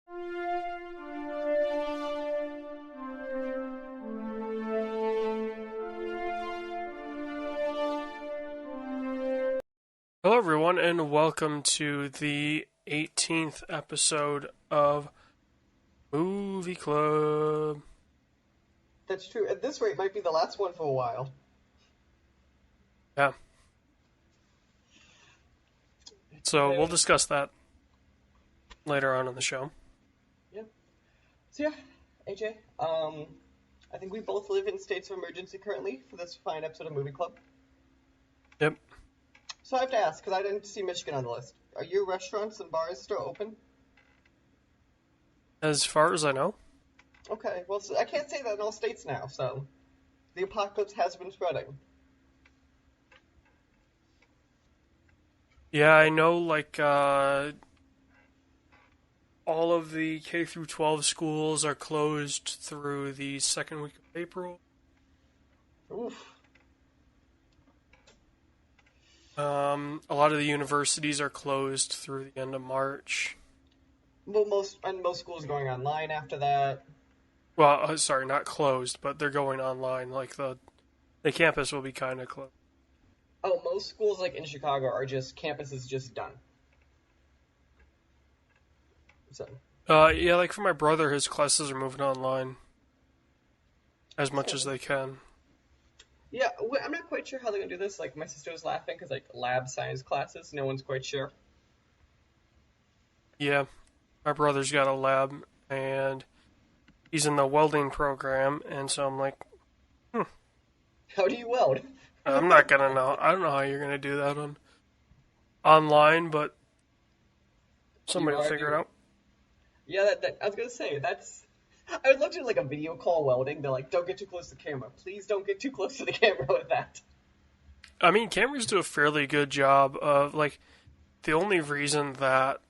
Hello, everyone, and welcome to the 18th episode of Movie Club. That's true. At this rate, might be the last one for a while. Yeah. So we'll discuss that later on in the show. Yeah. So yeah, AJ, I think we both live in states of emergency currently for this fine episode of Movie Club. Yep. So I have to ask, because I didn't see Michigan on the list. Are your restaurants and bars still open? As far as I know. Okay, well, so I can't say that in all states now, so the apocalypse has been spreading. Yeah, I know, all of the K through 12 schools are closed through the second week of April. Oof. A lot of the universities are closed through the end of March. Well, most schools are going online after that. Well, sorry, not closed, but they're going online. Like the campus will be kind of closed. Oh, most schools, like in Chicago, are just campuses just done. So. Yeah, like for my brother, his classes are moving online as much as they can. Yeah, I'm not quite sure how they're going to do this. Like, my sister was laughing because, like, lab science classes, no one's quite sure. Yeah, my brother's got a lab, and he's in the welding program, and so I'm like, How do you weld? I'm not going to know. I don't know how you're going to do that online, but somebody will figure it out. Yeah, I was going to say, I would love to do, like, a video call welding. They're like, don't get too close to the camera. Please don't get too close to the camera with that. I mean, cameras do a fairly good job of, like, the only reason that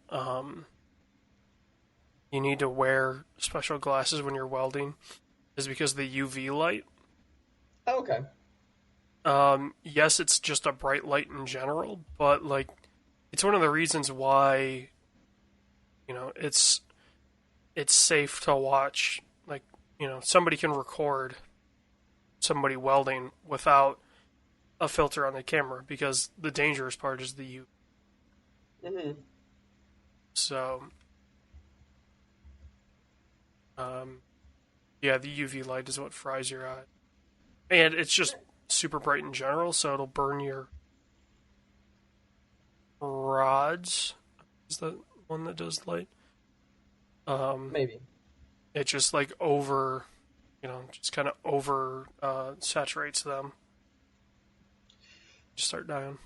you need to wear special glasses when you're welding is because of the UV light. Oh, okay. Yes, it's just a bright light in general, but, like, it's one of the reasons why, it's safe to watch. Like, somebody can record somebody welding without a filter on the camera because the dangerous part is the UV. Mm-hmm. So, yeah, the UV light is what fries your eye. And it's just super bright in general, so it'll burn your rods. Is that one that does light? Maybe. It just like just kind of over saturates them. Just start dying.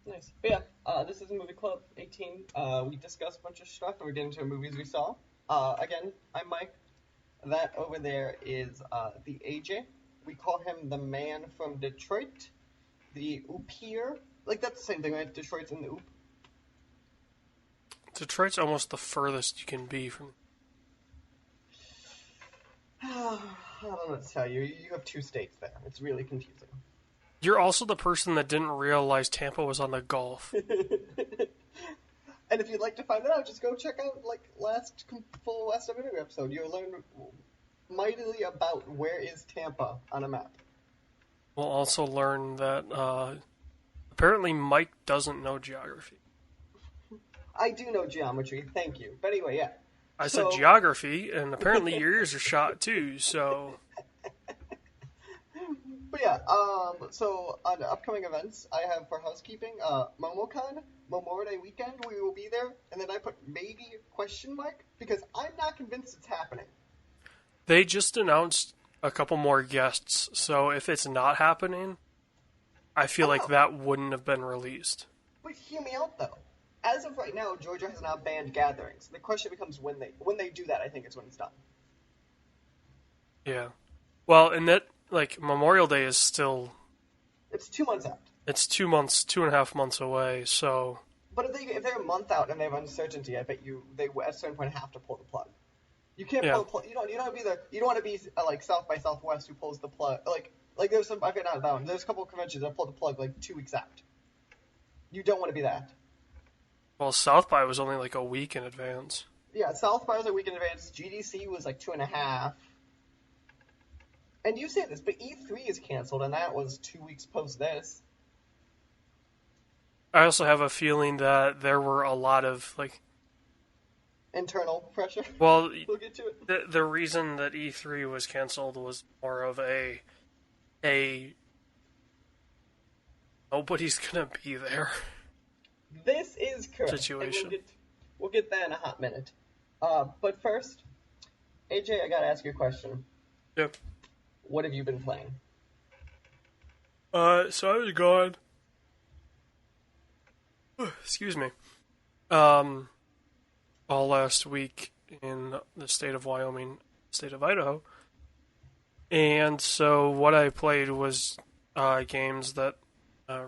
Nice. But yeah, this is Movie Club 18. We discussed a bunch of stuff and we get into movies we saw. Again, I'm Mike. That over there is the AJ. We call him the man from Detroit. The Oopier. Like, that's the same thing, right? Detroit's in the Oop. Detroit's almost the furthest you can be from. I don't know what to tell you. You have two states there. It's really confusing. You're also the person that didn't realize Tampa was on the Gulf. And if you'd like to find that out, just go check out last full West of Interview episode. You'll learn mightily about where is Tampa on a map. We'll also learn that apparently Mike doesn't know geography. I do know geometry, thank you. But anyway, yeah. I said geography, and apparently your ears are shot too, so. But yeah, so on upcoming events, I have for housekeeping, MomoCon, Memorial Day weekend, we will be there, and then I put maybe question mark, because I'm not convinced it's happening. They just announced a couple more guests, so if it's not happening, I feel like that wouldn't have been released. But hear me out, though. As of right now, Georgia has not banned gatherings. The question becomes when they do that, I think it's when it's done. Yeah. Well, and that, Memorial Day is still... It's 2 months out. It's 2.5 months away, so... But if they're a month out and they have uncertainty, I bet they at a certain point have to pull the plug. You can't pull the plug. You don't want to be like South by Southwest who pulls the plug. Like there's some, okay, not that one. There's a couple of conventions that pull the plug 2 weeks out. You don't want to be that. Well, South by was only a week in advance. Yeah, South by was a week in advance. GDC was like 2.5. And you say this, but E3 is canceled, and that was 2 weeks post this. I also have a feeling that there were a lot of like, Internal pressure. well, We'll get to it. the reason that E3 was canceled was more of a nobody's gonna be there This is correct. situation. And we'll get that in a hot minute. But first, AJ, I gotta ask you a question. Yep. What have you been playing? So I was gone. Excuse me. All last week in the state of Wyoming, state of Idaho, and so what I played was games that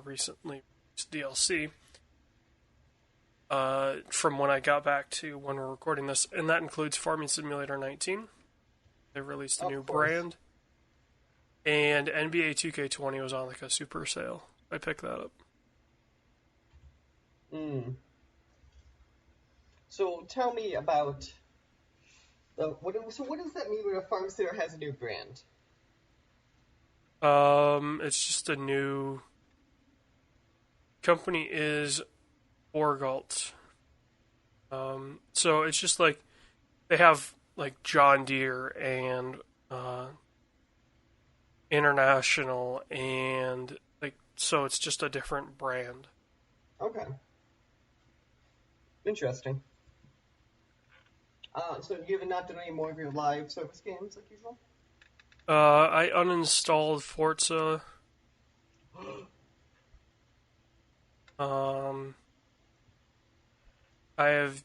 recently released DLC. From when I got back to when we're recording this, and that includes Farming Simulator 19. They released a new brand, and NBA 2K20 was on like a super sale. I picked that up. So tell me about what does that mean when a farm sitter has a new brand? It's just a new company is Orgalt. So it's just like they have like John Deere and International and like so it's just a different brand. Okay. Interesting. So you have not done any more of your live service games like usual? I uninstalled Forza. I have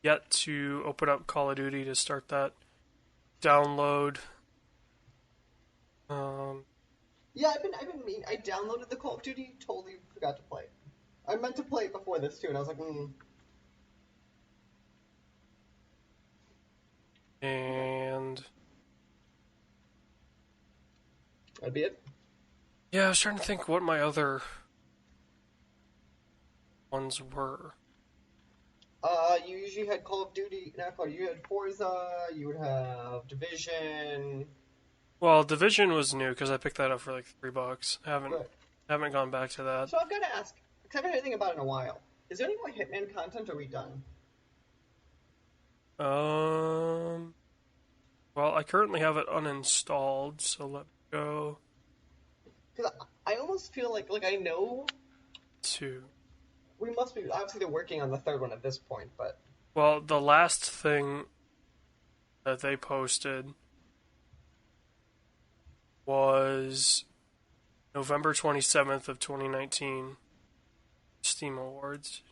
yet to open up Call of Duty to start that download. Yeah, I downloaded the Call of Duty, totally forgot to play it. I meant to play it before this too, and I was like, And that'd be it. yeah, I was trying to think what my other ones were. You usually had Call of Duty, not Call of Duty, you had Forza, you would have Division. Well, Division was new because I picked that up for like $3. Haven't gone back to that. So I've got to ask, because I haven't heard anything about it in a while. Is there any more Hitman content, or are we done? Well, I currently have it uninstalled, so let me go Because I almost feel like I know to. we must be, obviously they're working on the third one at this point, but... Well, the last thing that they posted was November 27th of 2019, Steam Awards.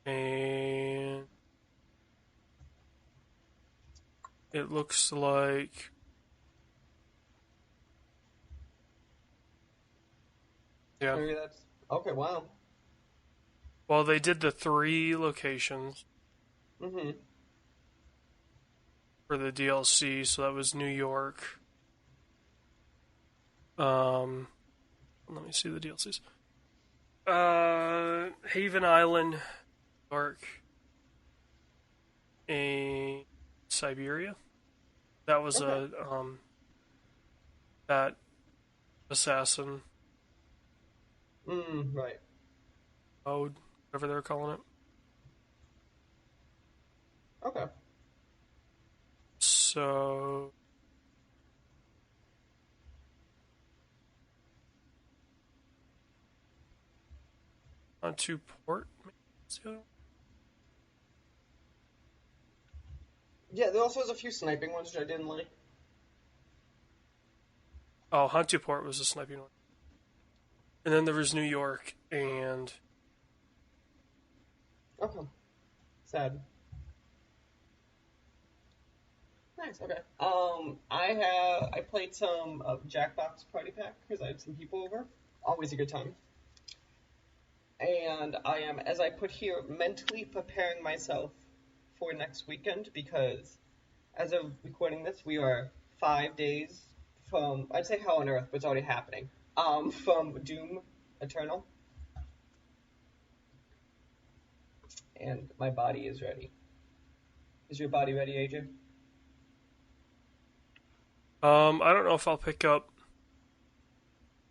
And it looks like yeah. Maybe that's... Okay, wow. Well, they did the 3 locations for the DLC, so that was New York. Let me see the DLCs. Haven Island, New York, and Siberia. That was that assassin right. mode, whatever they're calling it. Okay. So on to port. Yeah, there also has a few sniping ones which I didn't like. Oh, Huntuport was a sniping one. And then there was New York and... Okay. Sad. Nice, okay. I played some Jackbox Party Pack because I had some people over. Always a good time. And I am, as I put here, mentally preparing myself for next weekend because as of recording this, we are 5 days from, I'd say Hell on Earth, but it's already happening, from Doom Eternal. and my body is ready. Is your body ready, AJ? I don't know if I'll pick up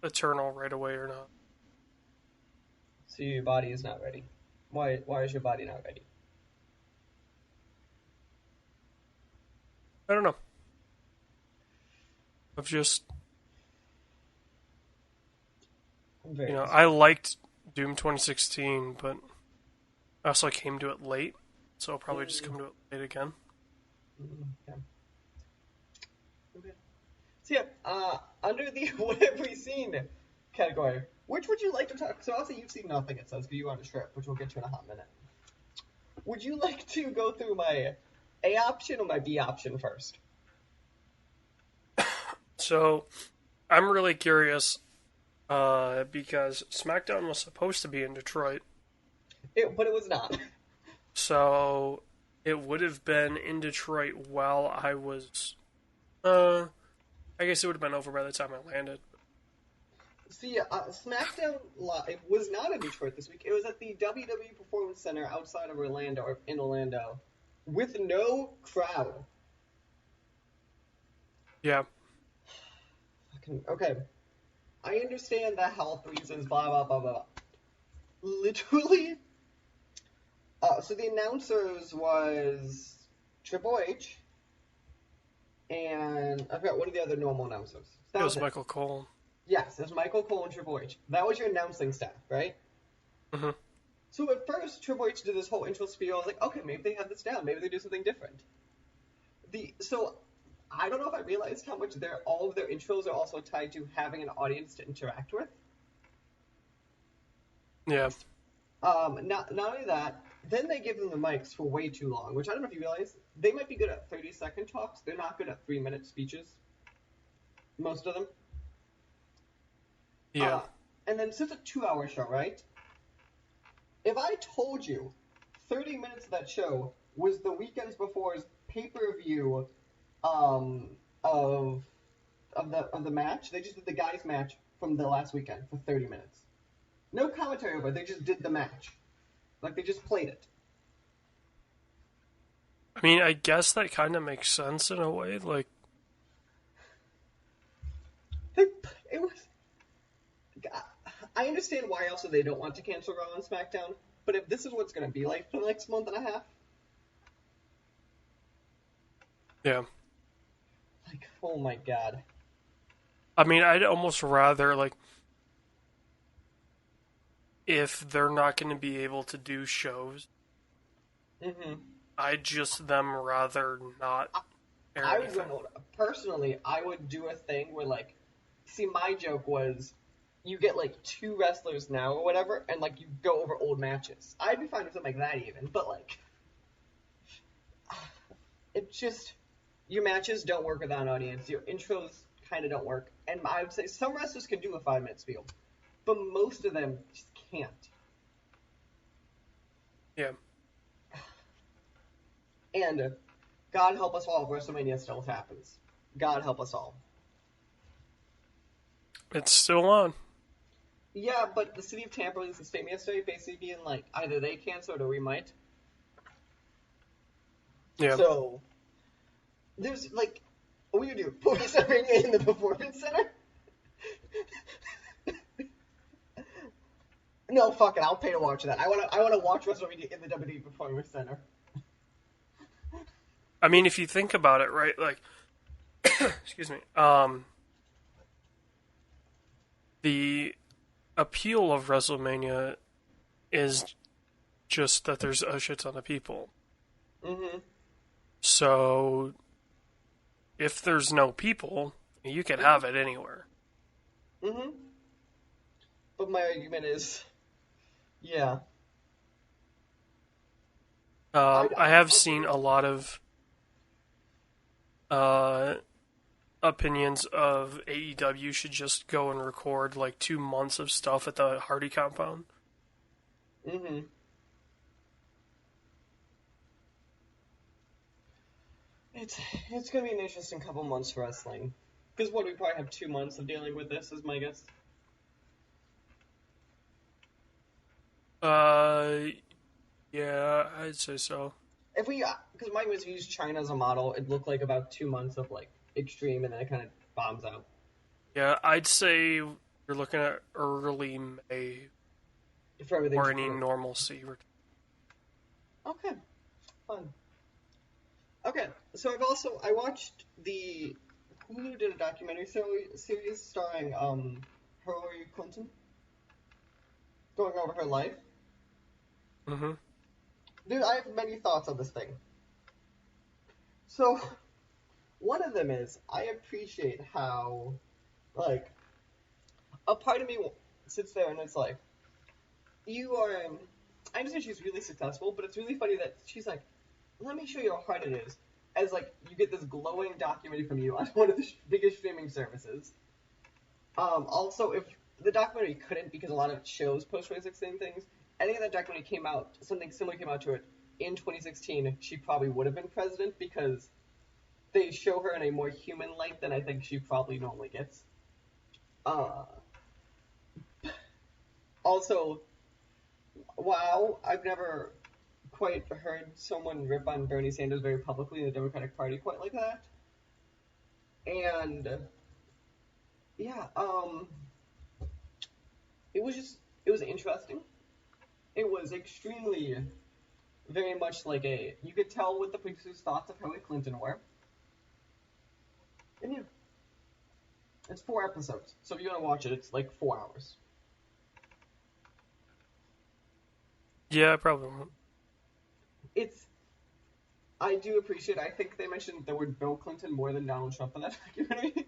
Eternal right away or not. So your body is not ready. Why is your body not ready? I don't know. I've just, I'm very I liked Doom 2016, but I also came to it late, so I'll probably just come to it late again. Okay. Okay. So yeah, under the what have we seen category, which would you like to talk? So obviously you've seen nothing, it says, because you were on a trip, which we'll get to in a hot minute. Would you like to go through my A option or my B option first? So, I'm really curious, because SmackDown was supposed to be in Detroit, But it was not. so it would have been in Detroit while I was, I guess it would have been over by the time I landed. See, SmackDown Live was not in Detroit this week. It was at the WWE Performance Center outside of Orlando, or in Orlando, with no crowd. Yeah. Okay. I understand the health reasons, blah, blah, blah, blah, blah. Literally, so the announcers was Triple H, and I forgot, what are the other normal announcers? It was Michael Cole. Yes, it was Michael Cole and Triple H. That was your announcing staff, right? Mm-hmm. So at first, Triple H did this whole intro spiel. I was like, okay, maybe they have this down. Maybe they do something different. So I don't know if I realized how much all of their intros are also tied to having an audience to interact with. Yeah. Not only that, then they give them the mics for way too long, which I don't know if you realize. They might be good at 30-second talks. They're not good at 3-minute speeches. Most of them. Yeah. And then since it's a 2-hour show, right? If I told you 30 minutes of that show was the weekends before's pay-per-view of the match, they just did the guys' match from the last weekend for 30 minutes. No commentary over it, they just did the match. Like, they just played it. I mean, I guess that kind of makes sense in a way. Like, It was... I understand why also they don't want to cancel Raw and SmackDown, but if this is what it's going to be like for the next month and a half... yeah. Like, oh my god. I mean, I'd almost rather, like, if they're not going to be able to do shows, I'd just them rather not air anything. Personally, I would do a thing where, like, see, my joke was, you get, like, 2 wrestlers now or whatever, and, like, you go over old matches. I'd be fine with something like that even, but, like, it's just, your matches don't work without an audience, your intros kind of don't work, and I would say some wrestlers can do a 5-minute spiel, but most of them just can't. Yeah. And God help us all if WrestleMania still happens. God help us all. It's still on. Yeah, but the city of Tampa released a statement yesterday basically being like, either they cancel it or we might. Yeah. So, there's, like, what do you do? Put WrestleMania in the Performance Center? No, fuck it, I'll pay to watch that. I wanna watch WrestleMania in the WWE Performance Center. I mean, if you think about it, right, like, excuse me, the appeal of WrestleMania is just that there's a shit ton of people. Mm-hmm. So, if there's no people, you can have it anywhere. Mm-hmm. But my argument is, yeah. I have seen a lot of opinions of AEW should just go and record like 2 months of stuff at the Hardy compound. Mm-hmm. It's gonna be an interesting couple months for wrestling. Because what, we probably have 2 months of dealing with this, is my guess. Yeah, I'd say so. If we, because Mike was used China as a model, it looked like about 2 months of like extreme, and then it kind of bombs out. Yeah, I'd say you're looking at early May For everything or to any be normalcy. okay, fun. Okay, so I watched the Hulu did a documentary series starring Hillary Clinton going over her life. Mm-hmm. Dude, I have many thoughts on this thing. So one of them is I appreciate how like a part of me sits there and it's like you are. I understand she's really successful, but it's really funny that she's like, "Let me show you how hard it is." As like you get this glowing documentary from you on one of the biggest streaming services. Also, if the documentary couldn't, because a lot of shows post 2016 things, I think if that documentary came out, something similar came out to it in 2016, she probably would have been president because they show her in a more human light than I think she probably normally gets. Uh, Also, wow, I've never quite heard someone rip on Bernie Sanders very publicly in the Democratic Party quite like that. And yeah, it was interesting. It was extremely, very much like you could tell what the producers' thoughts of Hillary Clinton were. And yeah, it's 4 episodes, so if you want to watch it, it's like 4 hours. Yeah, I probably won't. It's, I do appreciate, I think they mentioned the word Bill Clinton more than Donald Trump in that documentary.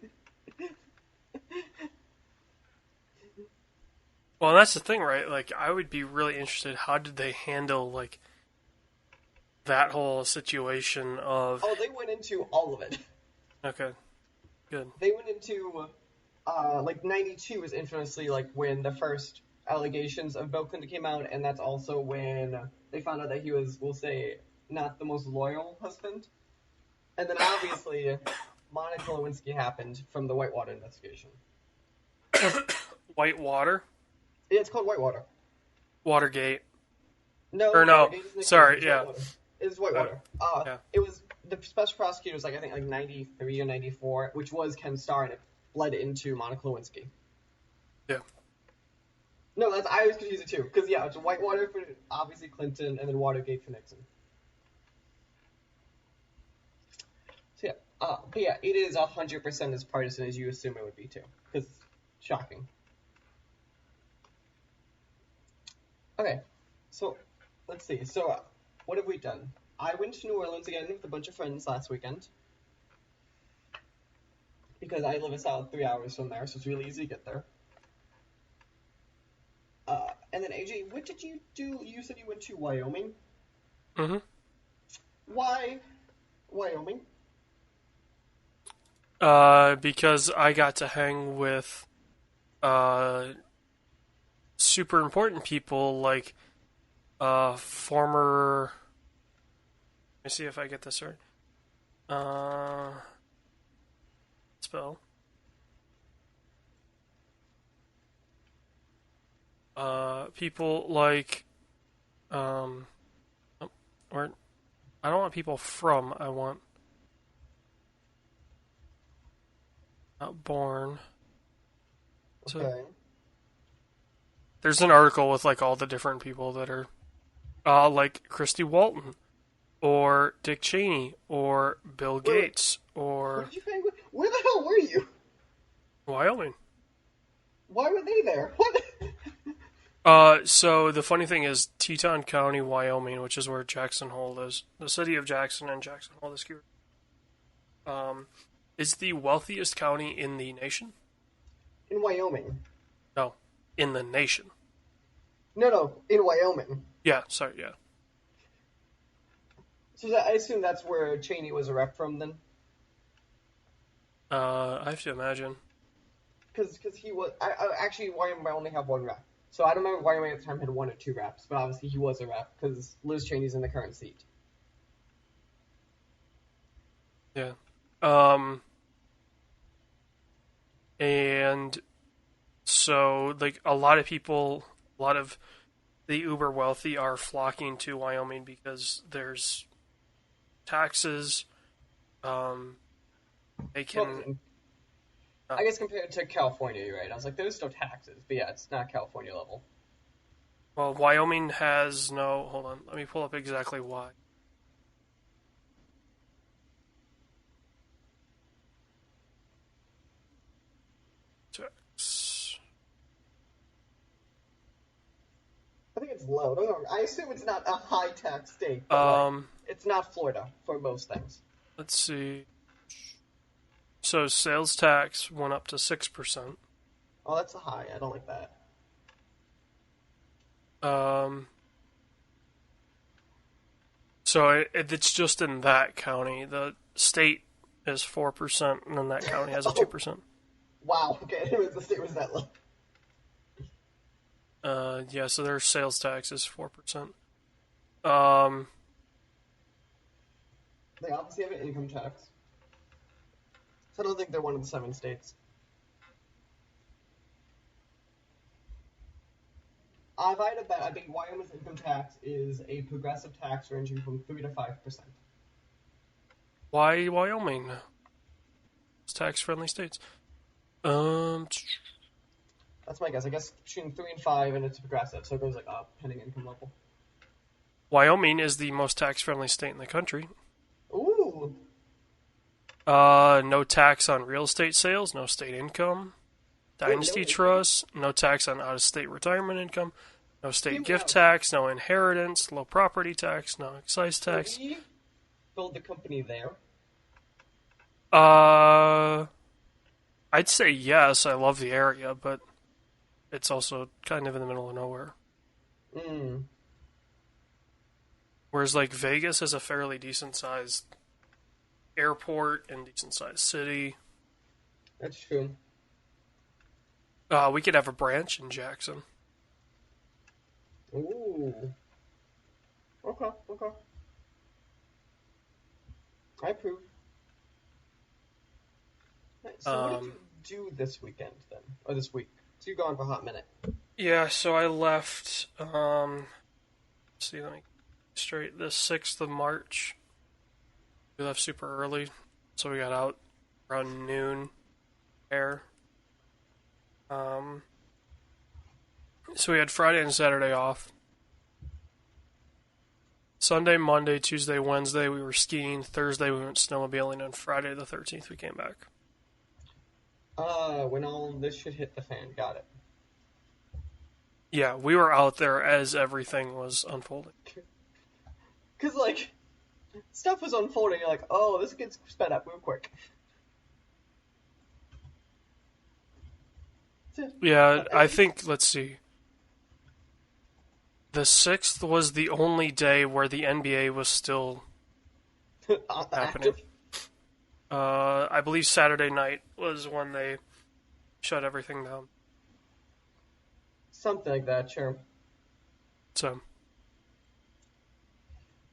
Well, that's the thing, right? Like, I would be really interested. How did they handle like that whole situation of? Oh, they went into all of it. Okay, good. They went into like 92 was infamously like when the first allegations of Bill Clinton came out, and that's also when they found out that he was, we'll say, not the most loyal husband. And then obviously Monica Lewinsky happened from the Whitewater investigation. Whitewater, Yeah, it's called Whitewater. Watergate, No, or no? Watergate isn't Sorry, it's yeah. Whitewater. It's Whitewater. Yeah. It was the special prosecutor was like I think like 93 or 94, which was Ken Starr, and it bled into Monica Lewinsky. Yeah. No, that's I was confused too, because yeah, it's Whitewater for obviously Clinton, and then Watergate for Nixon. So yeah, but yeah, it is 100% as partisan as you assume it would be too, because shocking. Okay, so let's see. So what have we done? I went to New Orleans again with a bunch of friends last weekend because I live a solid 3 hours from there, so it's really easy to get there. And then AJ, what did you do? You said you went to Wyoming. Mm-hmm. Why Wyoming? Because I got to hang with super important people like former. Let me see if I get this right. Spell. People like oh, or I don't want people from. I want not born. So Okay. there's an article with like all the different people that are like Christy Walton or Dick Cheney or Bill Gates Who or did you hang with? Where the hell were you? Wyoming. Why were they there? What? So the funny thing is Teton County, Wyoming, which is where Jackson Hole is, the city of Jackson and Jackson Hole, is the wealthiest county in the nation. In Wyoming. No, in the nation. No, in Wyoming. Yeah, sorry, yeah. So I assume that's where Cheney was a rep from then? I have to imagine. Because he was... actually, Wyoming might only have one rep. So I don't know if Wyoming at the time had 1 or 2 reps, but obviously he was a rep because Liz Cheney's in the current seat. Yeah. And so, like, a lot of people, a lot of the uber wealthy are flocking to Wyoming because there's taxes. Um, they Well, can. I guess compared to California, you're right. I was like, there's no taxes, but yeah, it's not California level. Well, Wyoming has no. Hold on, let me pull up exactly why. Tax. I think it's low. Don't get me wrong. I assume it's not a high tax state, but it's not Florida for most things. Let's see. So sales tax went up to 6%. Oh, that's a high. I don't like that. So it's just in that county. The state is 4%, and then that county has a 2%. Wow. Okay, the state was that low. Yeah, so their sales tax is 4%. They obviously have an income tax. So I don't think they're one of the 7 states. If I had a bet, I think Wyoming's income tax is a progressive tax ranging from 3 to 5%. Why Wyoming? It's tax-friendly states. That's my guess. I guess between 3 and 5, and it's progressive, so it goes like up, depending on income level. Wyoming is the most tax-friendly state in the country. Ooh. No tax on real estate sales, no state income, dynasty trusts, no tax on out-of-state retirement income, no state gift tax, no inheritance, low property tax, no excise tax. Can we build the company there? I'd say yes. I love the area, but it's also kind of in the middle of nowhere. Whereas, like, Vegas is a fairly decent-sized airport and decent-sized city. That's true. We could have a branch in Jackson. Ooh. Okay. I approve. So what did you do this weekend, then? Or this week? So you're gone for a hot minute. Yeah, so I left, let's see, let me straight, the 6th of March. We left super early, so we got out around noon there. So we had Friday and Saturday off. Sunday, Monday, Tuesday, Wednesday we were skiing. Thursday we went snowmobiling, and Friday the 13th we came back. When all this shit hit the fan. Got it. Yeah, we were out there as everything was unfolding. Because, like, stuff was unfolding. You're like, oh, this gets sped up real quick. Yeah, I think, let's see. The 6th was the only day where the NBA was still happening. I believe Saturday night was when they shut everything down. Something like that, sure. So.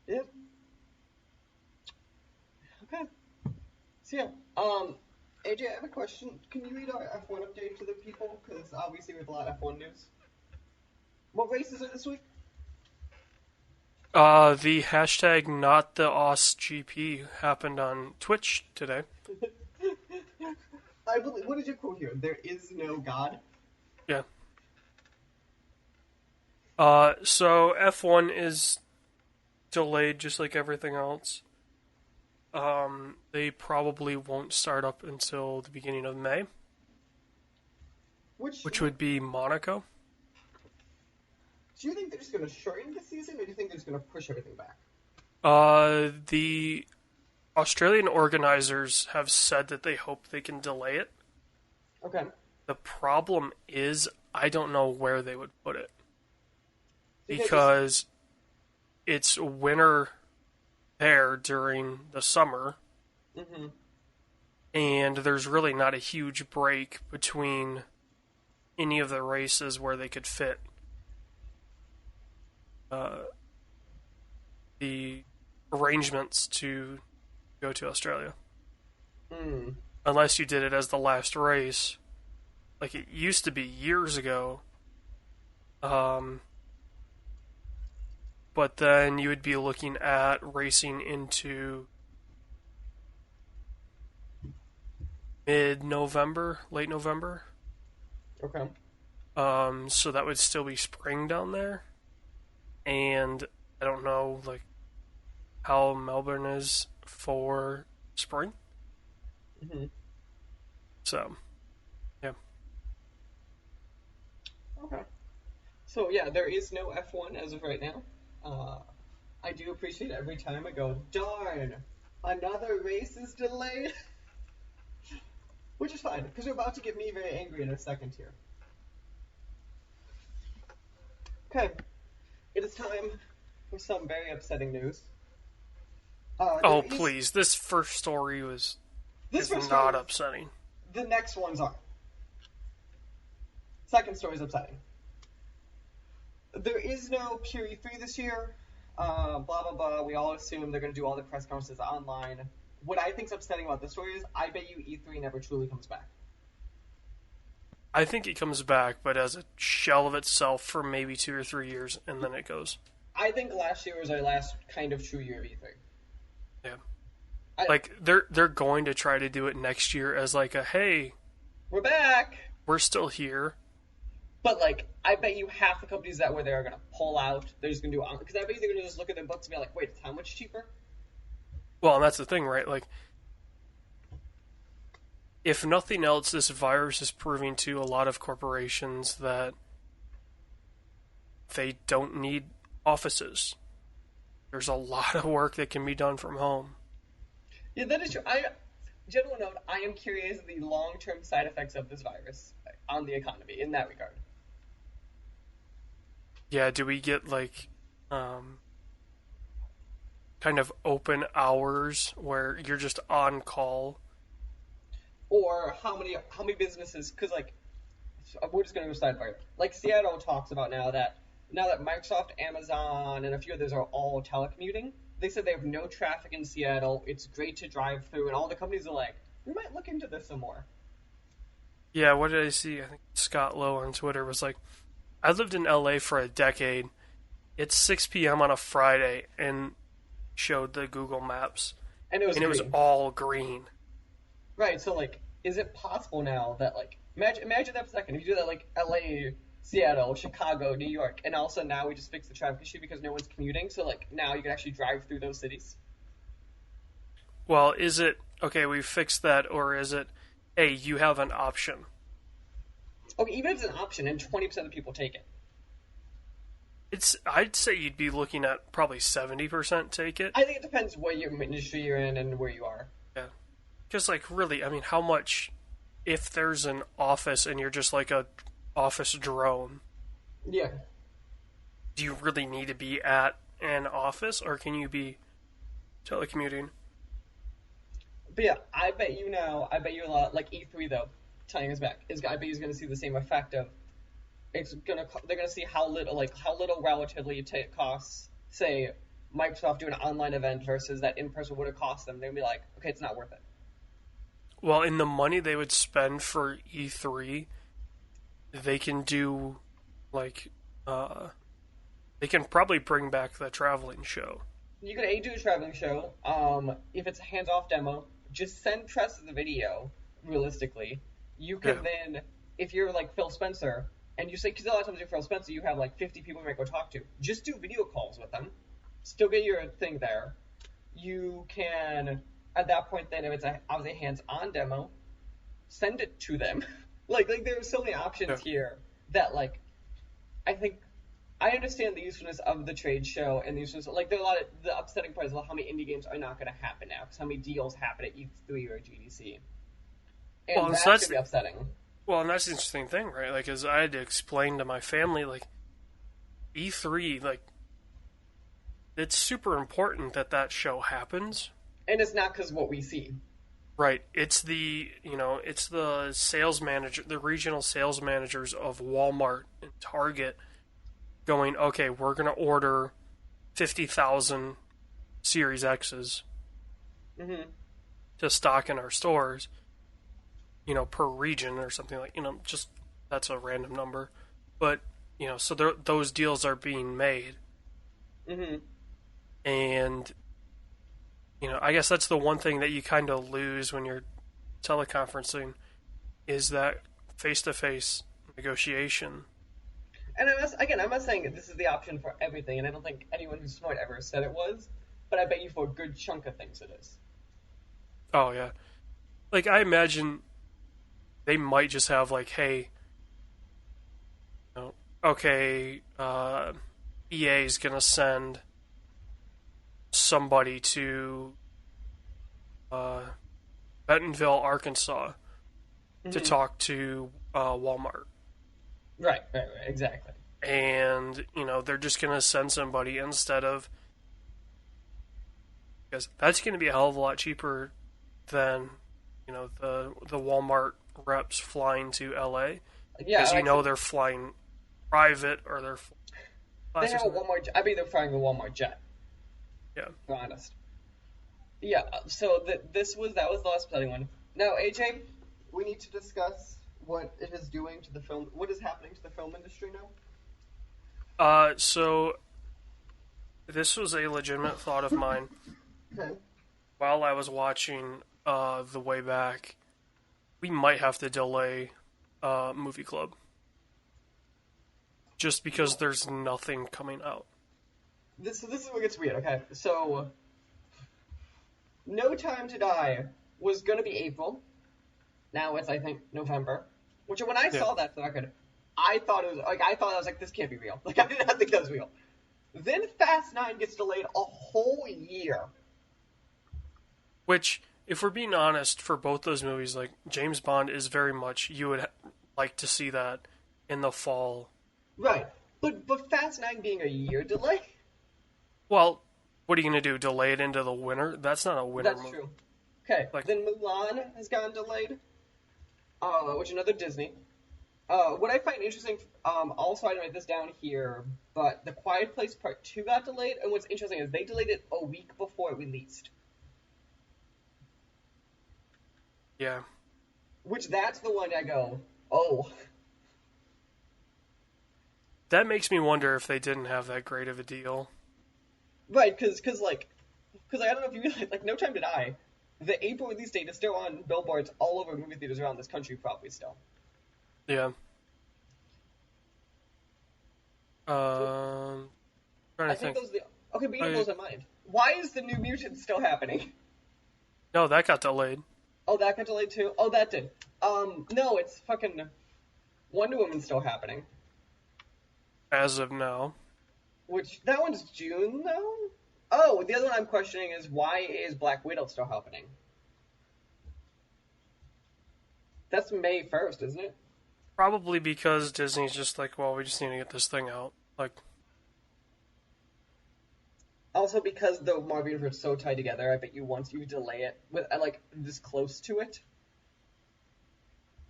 Yep. Okay. So yeah, AJ, I have a question. Can you read our F1 update to the people? Because obviously we have a lot of F1 news. What races are this week? The hashtag not the OSGP happened on Twitch today. I believe. What is your quote here? There is no God. Yeah. So F1 is delayed just like everything else. They probably won't start up until the beginning of May. Which would be Monaco. Do you think they're just going to shorten the season, or do you think they're just going to push everything back? The Australian organizers have said that they hope they can delay it. Okay. The problem is, I don't know where they would put it. Because it's winter there during the summer. Mm-hmm. And there's really not a huge break between any of the races where they could fit the arrangements to go to Australia. Unless you did it as the last race, like it used to be years ago. but then you would be looking at racing into mid-November, late November. Okay. So that would still be spring down there, and I don't know like how Melbourne is for spring. Hmm. So, yeah. Okay. So yeah, there is no F1 as of right now. I do appreciate every time I go, darn, another race is delayed. Which is fine, because you're about to get me very angry in a second here. Okay, it is time for some very upsetting news. Oh, There is please. This first story this is first not story. upsetting. The next ones are. Second story is upsetting. There is no pure E3 this year. Blah blah blah. We all assume they're going to do all the press conferences online. What I think's upsetting about this story is I bet you E3 never truly comes back. I think it comes back, but as a shell of itself for maybe 2 or 3 years, and then it goes. I think last year was our last kind of true year of E3. Yeah. Like, they're going to try to do it next year as like a, hey, We're back! we're still here. But, like, I bet you half the companies that were there are going to pull out. They're just going to do it. Because I bet you they're going to just look at their books and be like, wait, it's how much cheaper? Well, and that's the thing, right? Like, if nothing else, this virus is proving to a lot of corporations that they don't need offices. There's a lot of work that can be done from home. Yeah, that is true. General note, I am curious of the long-term side effects of this virus on the economy in that regard. Yeah, do we get like kind of open hours where you're just on call? Or how many businesses? Because like, we're just going to go sidebar. Like Seattle talks about now that Microsoft, Amazon, and a few others are all telecommuting. They said they have no traffic in Seattle. It's great to drive through, and all the companies are like, we might look into this some more. Yeah, what did I see? I think Scott Lowe on Twitter was like, I lived in LA for a decade. It's 6 p.m. on a Friday, and showed the Google Maps. And it was all green. Right, so like, is it possible now that like, imagine that for a second, if you do that like LA, Seattle, Chicago, New York, and all of a sudden now we just fix the traffic issue because no one's commuting, so like now you can actually drive through those cities? Well, is it, okay, we fixed that, or is it, hey, you have an option? Okay, even if it's an option and 20% of the people take it. I'd say you'd be looking at probably 70% take it. I think it depends what industry you're in and where you are. Yeah. Because, like, really, I mean, how much, if there's an office and you're just like a office drone, Yeah. do you really need to be at an office, or can you be telecommuting? But yeah, I bet you a lot, like E3 though, tying us back, I bet you're going to see the same effect of, they're going to see how little relatively it costs, say, Microsoft doing an online event versus that in-person would have cost them. They're going to be like, okay, it's not worth it. Well, in the money they would spend for E3, they can do, like, they can probably bring back the traveling show. You could do a traveling show. If it's a hands-off demo, just send press the video, realistically. You can then, if you're like Phil Spencer, and you say, because a lot of times you're Phil Spencer, you have like 50 people you might go talk to. Just do video calls with them. Still get your thing there. You can, at that point then, if it's obviously a hands-on demo, send it to them. like there's so many options here that like, I think, I understand the usefulness of the trade show and the usefulness, like there are a lot of, the upsetting part is how many indie games are not going to happen now, because how many deals happen at E3 or GDC. And that's going to be upsetting. Well, and that's the interesting thing, right? Like, as I had to explain to my family, like, E3, like, it's super important that show happens. And it's not because what we see. Right. It's the sales manager, the regional sales managers of Walmart and Target going, okay, we're going to order 50,000 Series X's to stock in our stores, per region or something like, just that's a random number. But, so those deals are being made. Mm-hmm. And, I guess that's the one thing that you kind of lose when you're teleconferencing is that face-to-face negotiation. And I'm not saying that this is the option for everything, and I don't think anyone who's smart ever said it was, but I bet you for a good chunk of things it is. Oh, yeah. Like, I imagine they might just have, like, hey, okay, EA is going to send somebody to uh, Bentonville, Arkansas to Mm-hmm. talk to Walmart. Right, exactly. And, they're just going to send somebody instead of. Because that's going to be a hell of a lot cheaper than, the Walmart reps flying to LA. Yeah, Because like so they're flying private or they're they class or have a something. Walmart. I mean, they're flying a Walmart jet. Yeah. To be honest. Yeah. So that was the last upsetting one. Now, AJ, we need to discuss what it is doing to the film. What is happening to the film industry now? So this was a legitimate thought of mine Okay. while I was watching the Way Back. We might have to delay Movie Club just because there's nothing coming out. This is what gets weird. Okay. So, No Time to Die was gonna be April. Now it's I think November. Which when I Yeah. saw that for the record, I was like this can't be real. Like I did not think that was real. Then Fast 9 gets delayed a whole year. Which, if we're being honest, for both those movies, like James Bond is very much you would like to see that in the fall. Right. But Fast 9 being a year delay? Well, what are you gonna do? Delay it into the winter? That's not a winter That's movie. true. Okay. Like, Then Mulan has gotten delayed. Which another Disney. What I find interesting, also I didn't write this down here, but The Quiet Place Part 2 got delayed, and what's interesting is they delayed it a week before it released. yeah, Which that's the one I go, oh. that makes me wonder if they didn't have that great of a deal. Right, because I don't know if you realize, like, No Time to Die, the April release date is still on billboards all over movie theaters around this country, probably still. Yeah. So, Trying I to think think. those are the. Okay, but you know, I, blows my mind. Why is the New Mutants still happening? no, that got delayed Oh, that got delayed too? Oh, that did. No, it's fucking Wonder Woman's still happening. as of now. Which, that one's June, though? Oh, the other one I'm questioning is why is Black Widow still happening? That's May 1st, isn't it? Probably because Disney's just like, well, we just need to get this thing out. Like, Also, because the Marvel Universe is so tied together, I bet you once you delay it with like this close to it.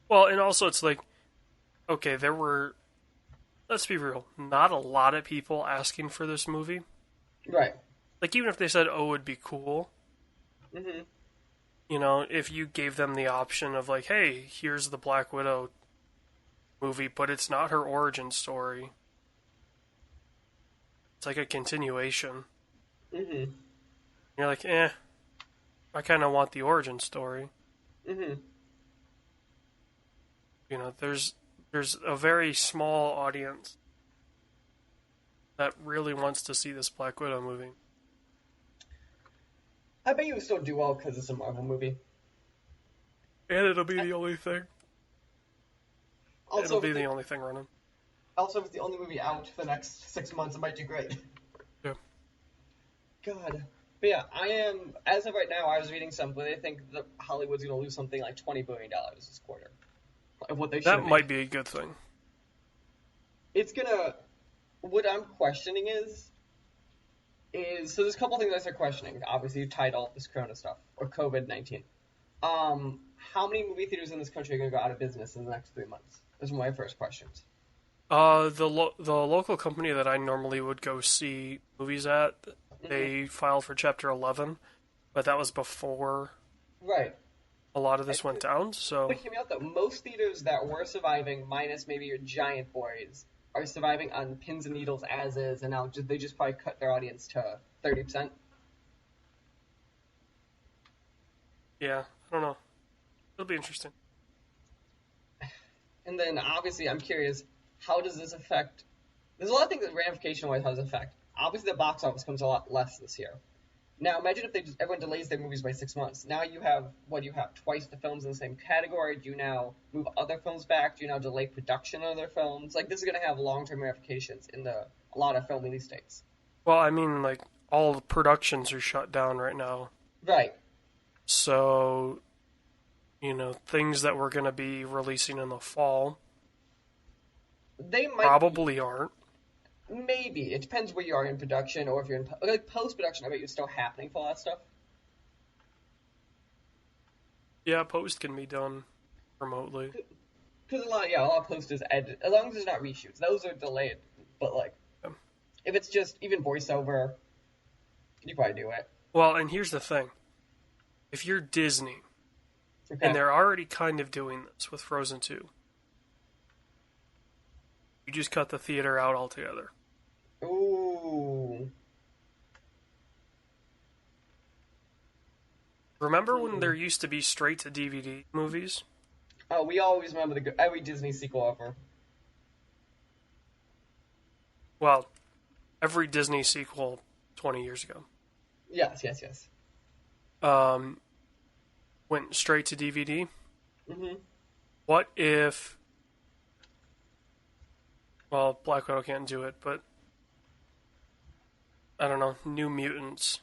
well, and also it's like, okay, there were, let's be real, not a lot of people asking for this movie. Right. Like, even if they said, oh, it'd be cool, Mm-hmm. if you gave them the option of, like, hey, here's the Black Widow movie, but it's not her origin story. It's like a continuation. Mm-hmm. You're like, I kind of want the origin story. Mm-hmm. There's a very small audience that really wants to see this Black Widow movie. I bet you would still do well because it's a Marvel movie. And it'll be the only thing. Also, It'll be the only thing running. Also, if it's the only movie out for the next 6 months, it might do great. Yeah. God. But yeah, I am, as of right now, I was reading something. They think that Hollywood's going to lose something like $20 billion this quarter. Of what they should That might be a good thing. It's going to. What I'm questioning so there's a couple things I start questioning. Obviously, you tied all this Corona stuff, or COVID-19. How many movie theaters in this country are going to go out of business in the next 3 months? Those are my first questions. The local company that I normally would go see movies at, they filed for Chapter 11, but that was before Right. a lot of this went down. So But hear me out though. Most theaters that were surviving, minus maybe your giant boys, are surviving on pins and needles as is, and now they just probably cut their audience to 30%. Yeah, I don't know. It'll be interesting. And then obviously, I'm curious, how does this affect? There's a lot of things that ramification-wise how does it affect. Obviously, the box office comes a lot less this year. Now, imagine if everyone delays their movies by 6 months. Now you have, twice the films in the same category? Do you now move other films back? Do you now delay production on other films? Like, this is going to have long-term ramifications in a lot of film release dates. Well, I mean, like, all the productions are shut down right now. Right. So, things that we're going to be releasing in the fall They might probably aren't. Maybe. It depends where you are in production, or if you're in like post-production. I bet you're still happening for all that stuff. Yeah, post can be done remotely. Because a lot of post is edited. As long as it's not reshoots, those are delayed. But if it's just even voiceover, you probably do it. Well, and here's the thing: if you're Disney, and they're already kind of doing this with Frozen 2, you just cut the theater out altogether. Ooh. Remember when there used to be straight-to-DVD movies? Oh, we always remember every Disney sequel ever. Well, every Disney sequel 20 years ago. Yes. Went straight to DVD. Mm-hmm. What if... Well, Black Widow can't do it, but... I don't know, New Mutants.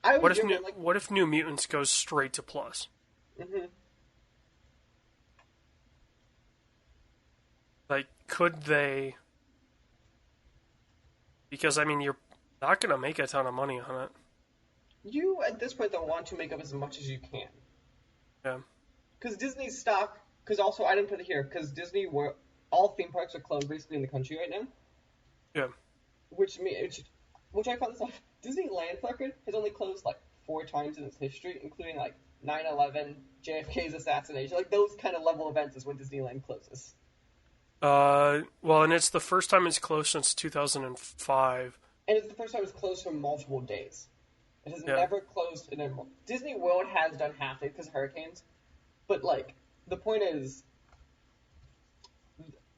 What if New Mutants goes straight to Plus? Mm-hmm. Like, could they... Because, I mean, you're not going to make a ton of money on it. You, at this point, don't want to make up as much as you can. Yeah. Because Disney's stock... Because also, I didn't put it here, because all theme parks are closed basically in the country right now. Yeah. Which I found this out. Disneyland record has only closed 4 times in its history, including 9/11, JFK's assassination. Those kind of level events is when Disneyland closes. Well, and it's the first time it's closed since 2005. And it's the first time it's closed for multiple days. It has never closed in a... Disney World has done half days because of hurricanes. But, the point is,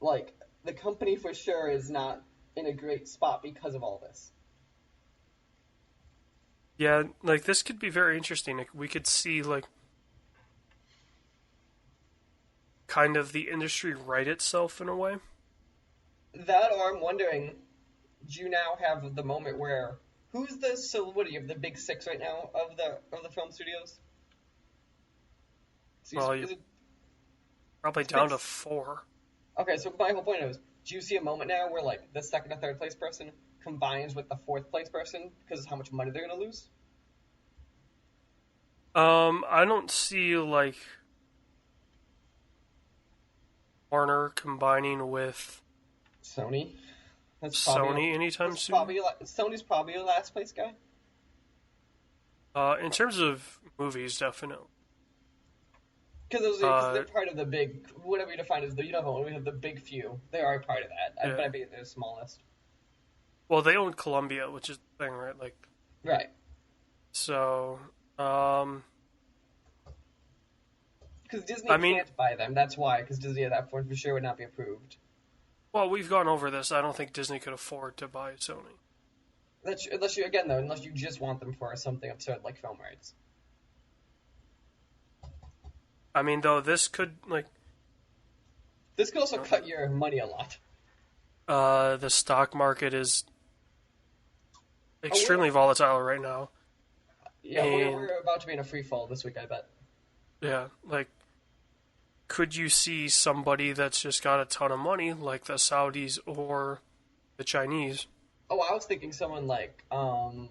the company for sure is not in a great spot because of all this. Yeah, this could be very interesting. We could see, kind of the industry right itself in a way. That, or I'm wondering, do you now have the moment where... Who's the... So, what do you have, the big 6 right now of the film studios? Well, probably down to 4. Okay, so my whole point is, do you see a moment now where, the second or third place person combines with the fourth place person because of how much money they're going to lose? I don't see, Warner combining with Sony? Sony anytime soon? Sony's probably your last place guy? In terms of movies, definitely. Because they're part of the big, whatever you define as we have the big few. They are part of that. Yeah. But I bet they're the smallest. Well, they own Columbia, which is the thing, right? Right. So, because Disney can't buy them. That's why. Because Disney at that point for sure would not be approved. Well, we've gone over this. I don't think Disney could afford to buy Sony. Unless you just want them for something absurd like film rights. I mean, though, this could, This could also cut your money a lot. The stock market is extremely volatile right now. Yeah, we're about to be in a free fall this week, I bet. Yeah, could you see somebody that's just got a ton of money, like the Saudis or the Chinese? Oh, I was thinking someone like not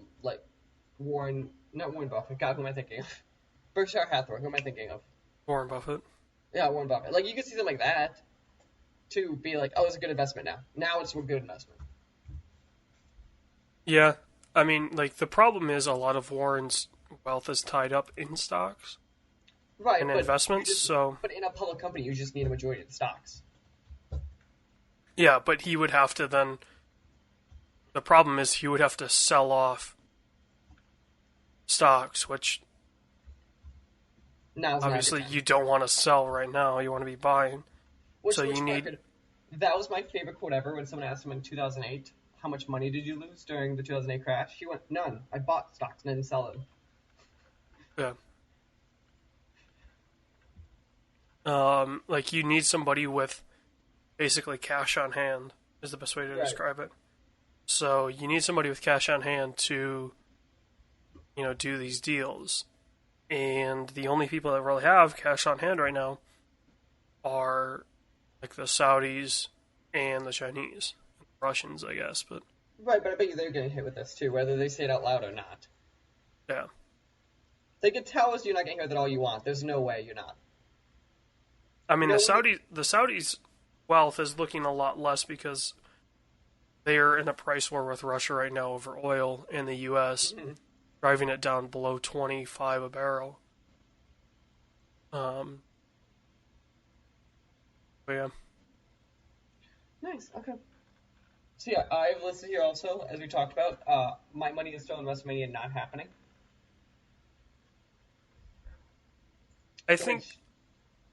Warren Buffett. God, who am I thinking of? Berkshire Hathaway. Who am I thinking of? Warren Buffett. Yeah, Warren Buffett. You could see something like that to be oh, it's a good investment now. Now it's a good investment. Yeah, I mean, the problem is a lot of Warren's wealth is tied up in stocks. Right, and investments, but in a public company, you just need a majority of the stocks. Yeah, but he would have to then. The problem is he would have to sell off stocks, which Now's not a good obviously time. you don't want to sell right now. You want to be buying. So Which you for need. record, that was my favorite quote ever when someone asked him in 2008, how much money did you lose during the 2008 crash? He went, none. I bought stocks and didn't sell them. Yeah. Like you need somebody with basically cash on hand is the best way to Right. describe it. So you need somebody with cash on hand to, do these deals. And the only people that really have cash on hand right now are like the Saudis and the Chinese, Russians, I guess. But Right, but I bet you they're getting hit with this too, whether they say it out loud or not. yeah, They could tell us you're not getting hit with it all you want. There's no way you're not. I mean No, the Saudis' wealth is looking a lot less because they are in a price war with Russia right now over oil in the U.S., driving it down below 25 a barrel. But yeah. Nice, okay. So yeah, I've listed here also, as we talked about, my money is still in WrestleMania not happening. I think Which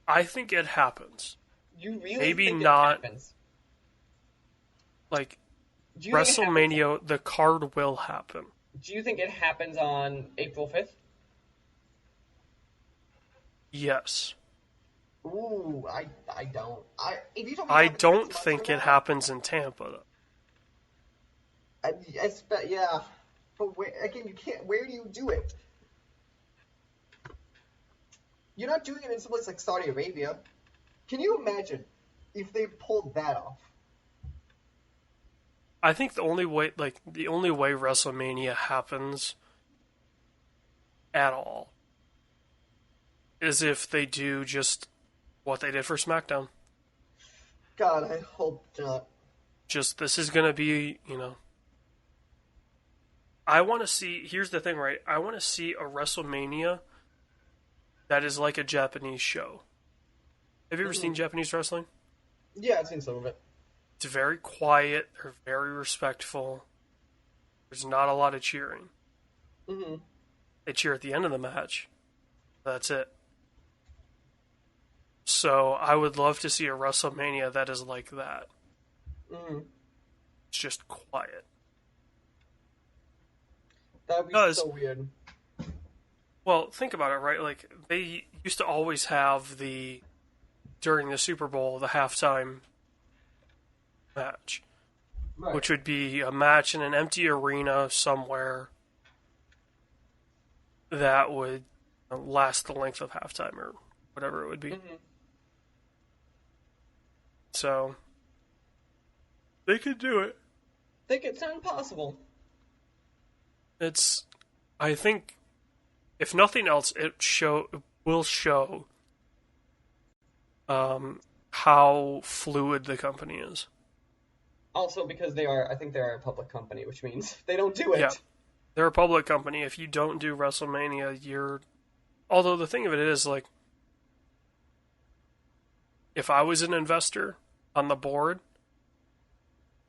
I think it happens. you really Maybe think not it happens? like Do you think it happens? WrestleMania. The card will happen. Do you think it happens on April 5th? Yes. Ooh, I don't. If you told me it I happened don't 6 months think from it now, happens in Tampa though. yeah. But again, you can't. Where do you do it? You're not doing it in someplace like Saudi Arabia. Can you imagine if they pulled that off? I think the only way WrestleMania happens at all is if they do just what they did for SmackDown. God, I hope not. Just this is gonna be, I want to see. Here's the thing, right? I want to see a WrestleMania that is like a Japanese show. Have you ever seen Japanese wrestling? Yeah, I've seen some of it. It's very quiet. They're very respectful. There's not a lot of cheering. Mm-hmm. They cheer at the end of the match. That's it. So I would love to see a WrestleMania that is like that. Mm-hmm. It's just quiet. That would be Because, so weird. well, think about it, right? Like, they used to always have during the Super Bowl, the halftime match, Right. which would be a match in an empty arena somewhere that would last the length of halftime or whatever it would be. Mm-hmm. So, they could do it. Think it's not impossible. I think, if nothing else, it will show how fluid the company is. Also, because I think they are a public company, which means they don't do it. Yeah. They're a public company. If you don't do WrestleMania, although the thing of it is, like, if I was an investor on the board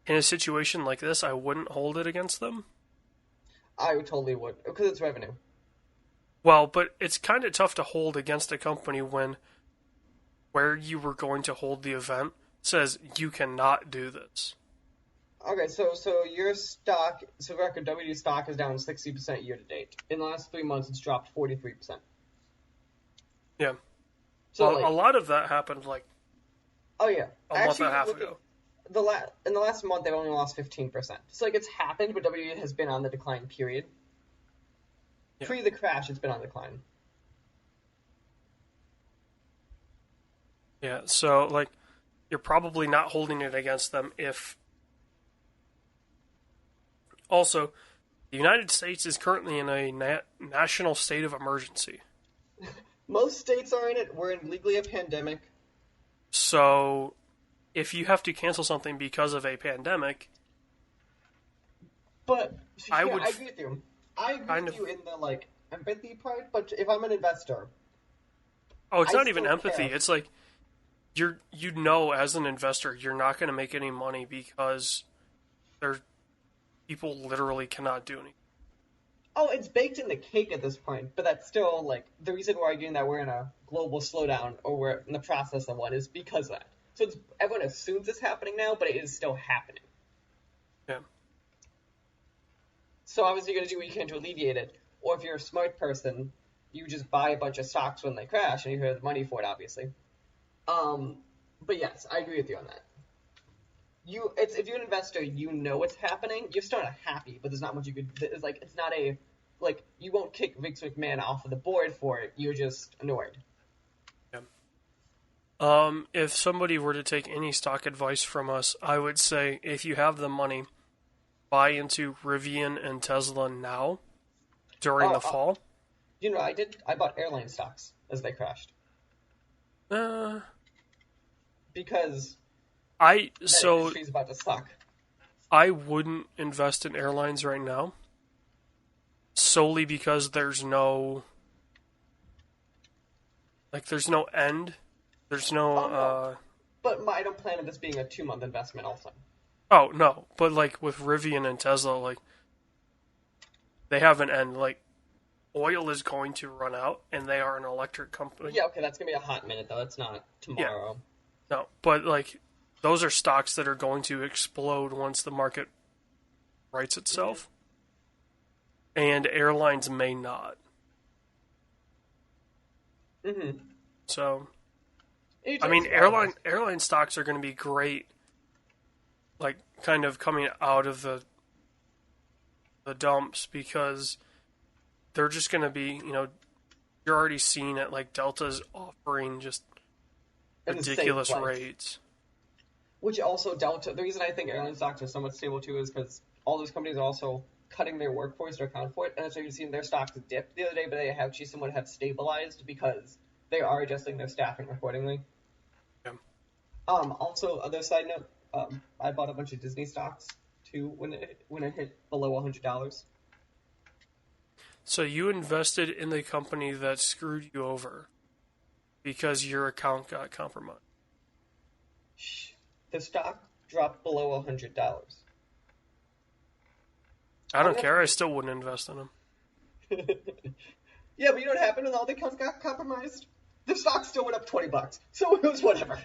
in a situation like this, I wouldn't hold it against them. I totally would, because it's revenue. Well, but it's kind of tough to hold against a company when where you were going to hold the event says you cannot do this. Okay, so your stock, so record WWE stock is down 60% year to date. In the last 3 months, it's dropped 43%. Yeah. So Well, a lot of that happened like oh yeah, a month and a half ago. In the last month, they've only lost 15%. So like it's happened, but WWE has been on the decline. Period. Yeah. Pre the crash, it's been on decline. Yeah, so like you're probably not holding it against them if also the United States is currently in a national state of emergency. Most states are in it. We're in legally a pandemic. So if you have to cancel something because of a pandemic, But I yeah, would I agree with you. I agree kind with of- you in the like empathy part. But if I'm an investor, oh, it's I not even still empathy. care. It's like you know as an investor you're not going to make any money because there people literally cannot do anything. Oh, it's baked in the cake at this point, but that's still like the reason we're arguing that we're in a global slowdown or we're in the process of one is because of that. So everyone assumes it's happening now, but it is still happening. Yeah. So obviously you're going to do what you can to alleviate it. Or if you're a smart person, you just buy a bunch of stocks when they crash and you have the money for it, obviously. But yes, I agree with you on that. If you're an investor, you know what's happening. You're still not happy, but there's not much you could. It's not you won't kick Vince McMahon off of the board for it. You're just annoyed. If somebody were to take any stock advice from us, I would say if you have the money, buy into Rivian and Tesla now during the fall. You know, I did. I bought airline stocks as they crashed. Because industry's about to suck. I wouldn't invest in airlines right now, solely because there's no end. There's no. No. But I don't plan on this being a 2-month investment. Also. Oh no! But like with Rivian and Tesla, like they have an end. Like oil is going to run out, and they are an electric company. Yeah, okay, that's gonna be a hot minute though. That's not tomorrow. Yeah. No, but like those are stocks that are going to explode once the market rights itself, and airlines may not. Mm-hmm. So, I mean, airline stocks are going to be great. Like, kind of coming out of the dumps because they're just going to be, you're already seeing it. Like Delta's offering just ridiculous rates. Which also Delta, the reason I think airline stocks are somewhat stable too is because all those companies are also cutting their workforce to account for it, and so you've seen their stocks dip the other day, but they have actually somewhat have stabilized because they are adjusting their staffing accordingly. Yeah. Also, other side note, I bought a bunch of Disney stocks too when it hit below $100. So you invested in the company that screwed you over because your account got compromised. The stock dropped below $100. I don't care. I still wouldn't invest in them. Yeah, but you know what happened when all the accounts got compromised? The stock still went up $20, so it was whatever.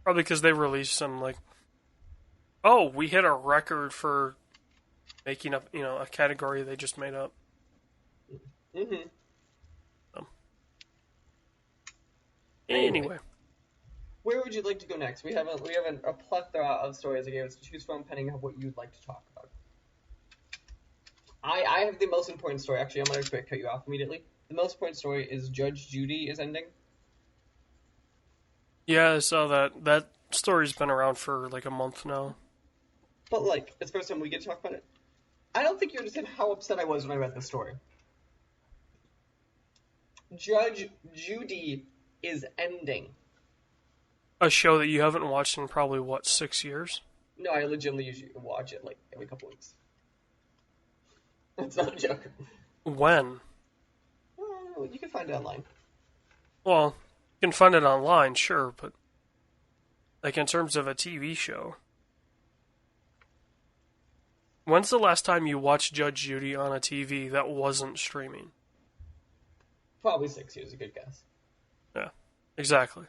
Probably because they released some oh, we hit a record for making up, a category they just made up. Mm-hmm. Anyway. Where would you like to go next? We have a plethora of stories I gave us to choose from, depending on what you'd like to talk about. I have the most important story. Actually, I'm going to cut you off immediately. The most important story is Judge Judy is ending. Yeah, I saw that. That story's been around for a month now. But it's the first time we get to talk about it. I don't think you understand how upset I was when I read the story. Judge Judy is ending. A show that you haven't watched in probably, 6 years? No, I legitimately usually watch it every couple weeks. That's not a joke. When? Well, you can find it online. Well, you can find it online, sure, but in terms of a TV show. When's the last time you watched Judge Judy on a TV that wasn't streaming? Probably 6 years, a good guess. Yeah, exactly.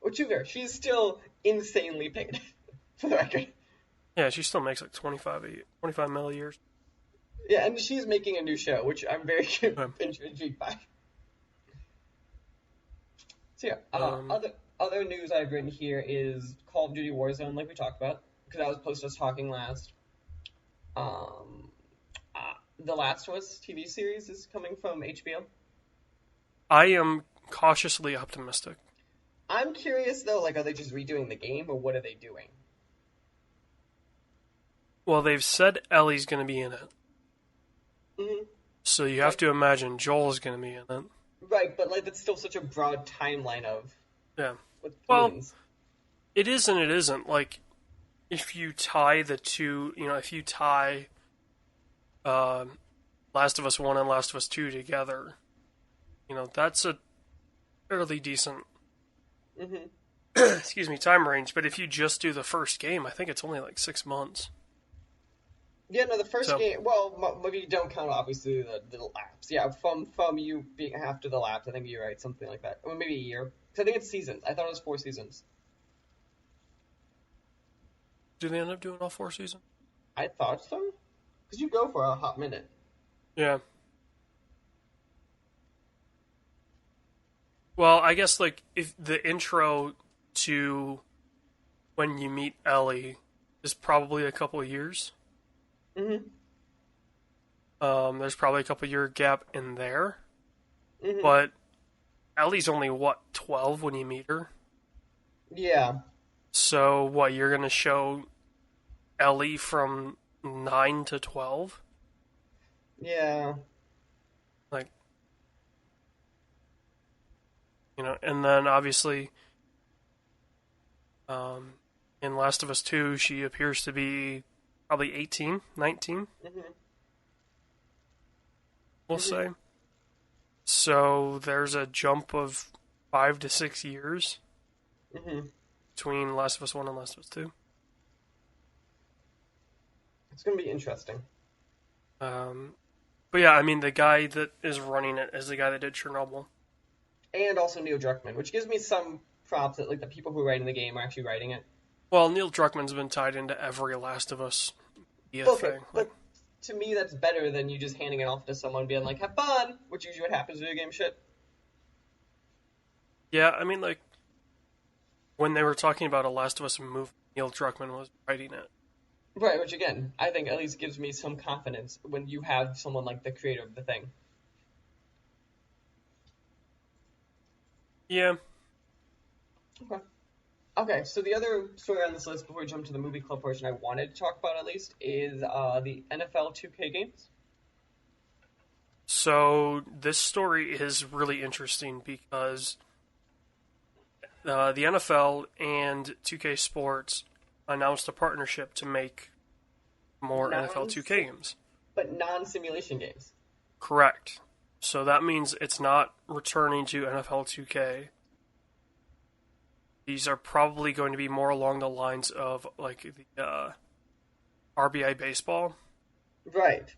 Or to be fair, she's still insanely paid, for the record. Yeah, she still makes 25 mil a year. Yeah, and she's making a new show, which I'm very intrigued by. So yeah, other news I've written here is Call of Duty Warzone, like we talked about, because that was post us talking last. The Last of Us TV series is coming from HBO. I am cautiously optimistic. I'm curious though, are they just redoing the game, or what are they doing? Well, they've said Ellie's going to be in it. Mm-hmm. So you have to imagine Joel's going to be in it. Right, but that's still such a broad timeline of... Yeah. Well, it is and it isn't. If you tie the two, if you tie Last of Us 1 and Last of Us 2 together, that's a fairly decent Hmm. excuse me, time range. But if you just do the first game, I think it's only like 6 months. Yeah, no, the first So game. Well, maybe you don't count obviously the laps. Yeah, from you being after the laps, I think you're right, something like that. Or maybe a year. 'Cause I think it's seasons. I thought it was 4 seasons. do they end up doing all 4 seasons? I thought so. Because you go for a hot minute. Yeah. Well, I guess like if the intro to when you meet Ellie is probably a couple of years. Hmm. There's probably a couple year gap in there, Hmm. but Ellie's only what 12 when you meet her. Yeah. So what you're gonna show Ellie from 9 to 12? Yeah. Like and then obviously, in Last of Us 2, she appears to be probably 18, 19, Hmm. we'll Hmm. say. So there's a jump of 5 to 6 years Hmm. between Last of Us 1 and Last of Us 2. It's gonna be interesting. Um, but yeah, I mean, the guy that is running it is the guy that did Chernobyl. And also Neil Druckmann, which gives me some props that like the people who are writing the game are actually writing it. Well, Neil Druckmann's been tied into every Last of Us media Okay, thing. Like, but to me that's better than you just handing it off to someone being like, "Have fun," which usually what happens with video game shit. yeah, I mean, like, when they were talking about a Last of Us movie, Neil Druckmann was writing it. Right, which again, I think at least gives me some confidence when you have someone like the creator of the thing. Yeah. Okay. Okay, so the other story on this list before we jump to the movie club portion I wanted to talk about at least is the NFL 2K games. So this story is really interesting because the NFL and 2K Sports announced a partnership to make more NFL Non 2K games. but non-simulation games. Correct. So that means it's not returning to NFL 2K. These are probably going to be more along the lines of like the RBI baseball Right.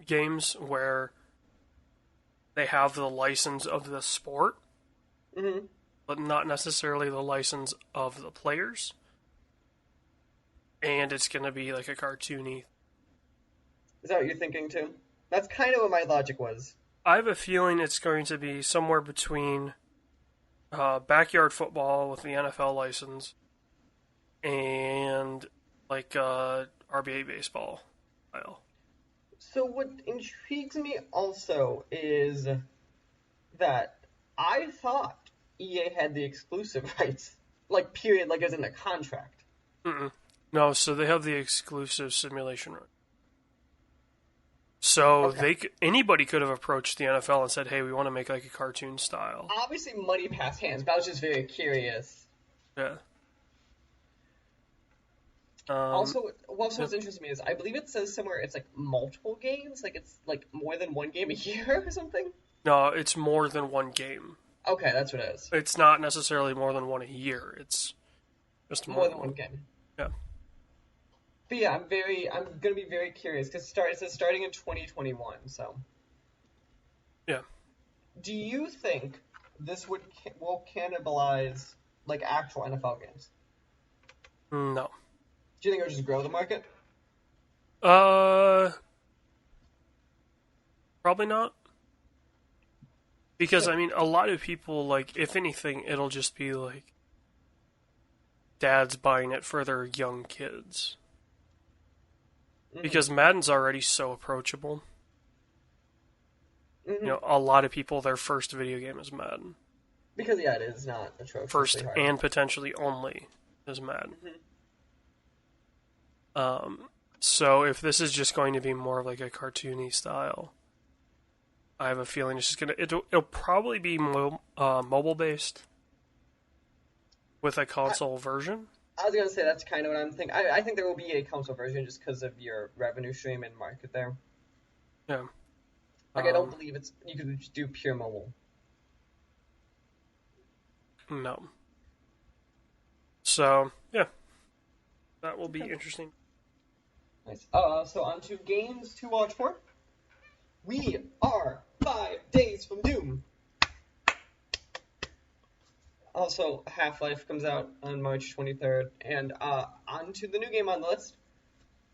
games where they have the license of the sport, Hmm. but not necessarily the license of the players. And it's going to be like a cartoony. Is that what you're thinking too? That's kind of what my logic was. I have a feeling it's going to be somewhere between backyard football with the NFL license and like RBA baseball style. So what intrigues me also is that I thought EA had the exclusive rights, like period, like as in a contract. Mm-mm. No, so they have the exclusive simulation right. So Okay. they anybody could have approached the NFL and said, "Hey, we want to make like a cartoon style." Obviously, money passed hands, but I was just very curious. Yeah. Um, What's interesting to me is I believe it says somewhere it's like multiple games, like it's like more than one game a year or something. no, it's more than one game. Okay, that's what it is. It's not necessarily more than one a year. It's just more More than than one one. game. Yeah. But yeah, I'm gonna be very curious because it says starting in 2021. So, Yeah. do you think this will cannibalize like actual NFL games? No. Do you think it'll just grow the market? Uh, Probably not. Because So, I mean, a lot of people like, if anything, it'll just be like dads buying it for their young kids. mhm, Because Madden's already so approachable. mhm. A lot of people, their first video game is Madden. Because yeah, it is not atrociously First hard. and potentially only is Madden. Mhm. So if this is just going to be more of like a cartoony style, I have a feeling it's just it'll probably be mobile based with a I, console version. I was gonna say that's kind of what I'm thinking. I think there will be a console version just because of your revenue stream and market there. Yeah. Like I don't Um, believe you could just do pure mobile. No. So, yeah. That will be interesting. Nice. So on to games to watch for. We are 5 days from Doom. Also, Half-Life comes out on March 23rd. And on to the new game on the list.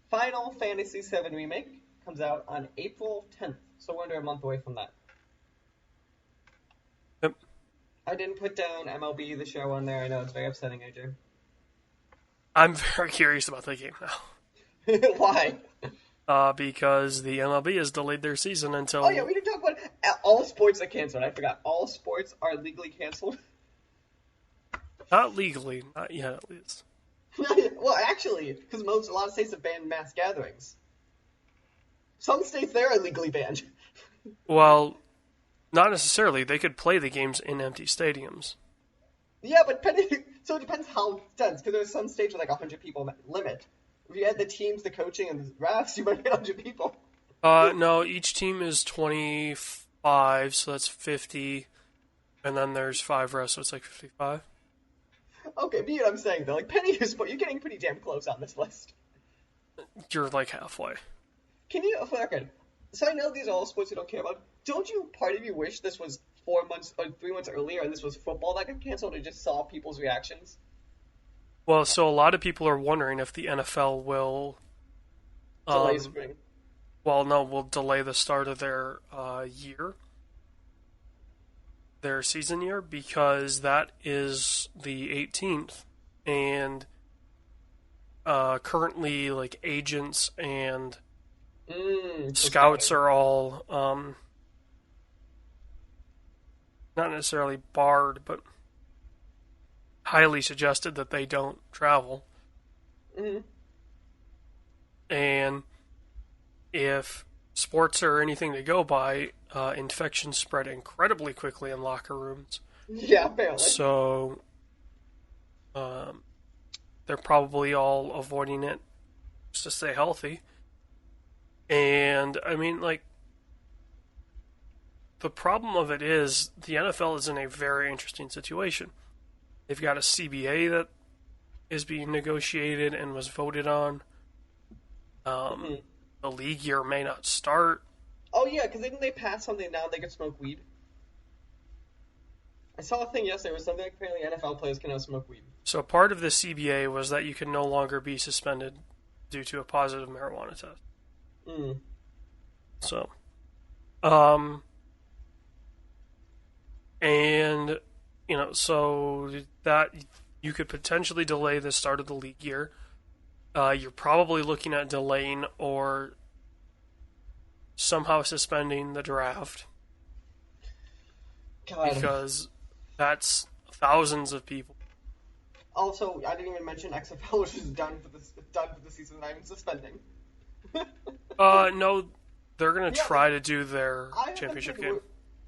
Final Fantasy VII Remake comes out on April 10th. So we're under a month away from that. Yep. I didn't put down MLB The Show on there. I know it's very upsetting, AJ. I'm very curious about that game now. Why? Because the MLB has delayed their season until... Oh yeah, we didn't talk about all sports are canceled. I forgot. All sports are legally canceled. Not legally. Not yet, at least. Well, actually, because a lot of states have banned mass gatherings. Some states there are legally banned. Well, not necessarily. They could play the games in empty stadiums. Yeah, but so it depends how dense, because there's some states with like 100 people limit. If you had the teams, the coaching, and the refs, you might get 100 people. No, each team is 25, so that's 50, and then there's 5 refs, so it's like 55. Okay, but you know what I'm saying, though. Like, Penny, you're getting pretty damn close on this list. You're like halfway. Can you, for the record, so I know these are all sports you don't care about. Don't you, part of you, wish this was 4 months or 3 months earlier and this was football that got canceled and just saw people's reactions? Well, so a lot of people are wondering if the NFL will... Delay spring. Well, no, will delay the start of their their season year, because that is the 18th, and currently, like, agents and scouts are all not necessarily barred, but highly suggested that they don't travel. Mm-hmm. And if sports are anything to go by, infections spread incredibly quickly in locker rooms. Yeah, apparently. So they're probably all avoiding it just to stay healthy. And, I mean, like, the problem of it is the NFL is in a very interesting situation. They've got a CBA that is being negotiated and was voted on. The league year may not start. Oh, yeah, because didn't they pass something now they could smoke weed? I saw a thing yesterday where something like apparently NFL players can now smoke weed. So part of the CBA was that you can no longer be suspended due to a positive marijuana test. So, and, you know, so that you could potentially delay the start of the league year. You're probably looking at delaying or somehow suspending the draft. God. Because that's thousands of people. Also, I didn't even mention XFL, which is done for the season, not even suspending. No, they're going to try to do their championship game.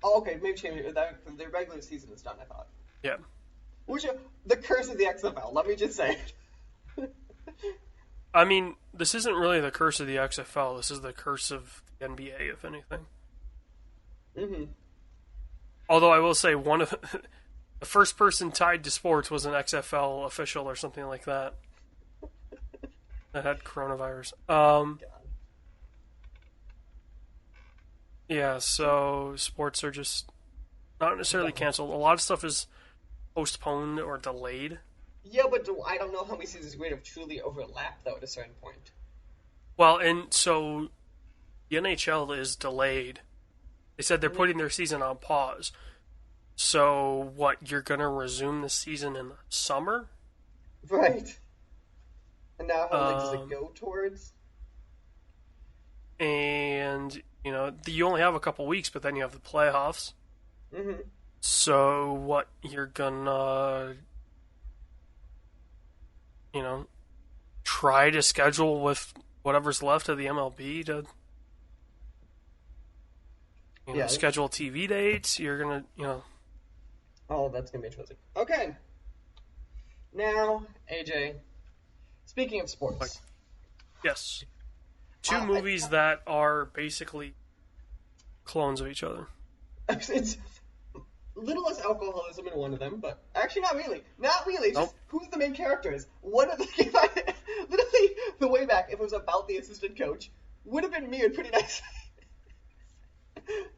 Oh, okay, maybe their regular season is done, I thought. Yeah. Which, the curse of the XFL, let me just say. I mean, this isn't really the curse of the XFL. This is the curse of the NBA, if anything. Mm-hmm. Although I will say one of the first person tied to sports was an XFL official or something like that that had coronavirus. Yeah, so sports are just not necessarily canceled. A lot of stuff is postponed or delayed. Yeah, but I don't know how many seasons would have truly overlapped, though, at a certain point. Well, and so the NHL is delayed. They said they're putting their season on pause. So, what, you're going to resume the season in the summer? Right. And now how does it go towards? And, you know, you only have a couple weeks, but then you have the playoffs. Mm-hmm. So, what, you're going to, you know, try to schedule with whatever's left of the MLB to, you know, schedule TV dates. You're going to, you know. Oh, that's going to be interesting. Okay. Now, AJ, speaking of sports. Yes. Two movies that are basically clones of each other. little less alcoholism in one of them, but actually not really. Not really. It's Nope. just who's the main characters. One of the literally the way back, if it was about the assistant coach, would have been me and pretty nice.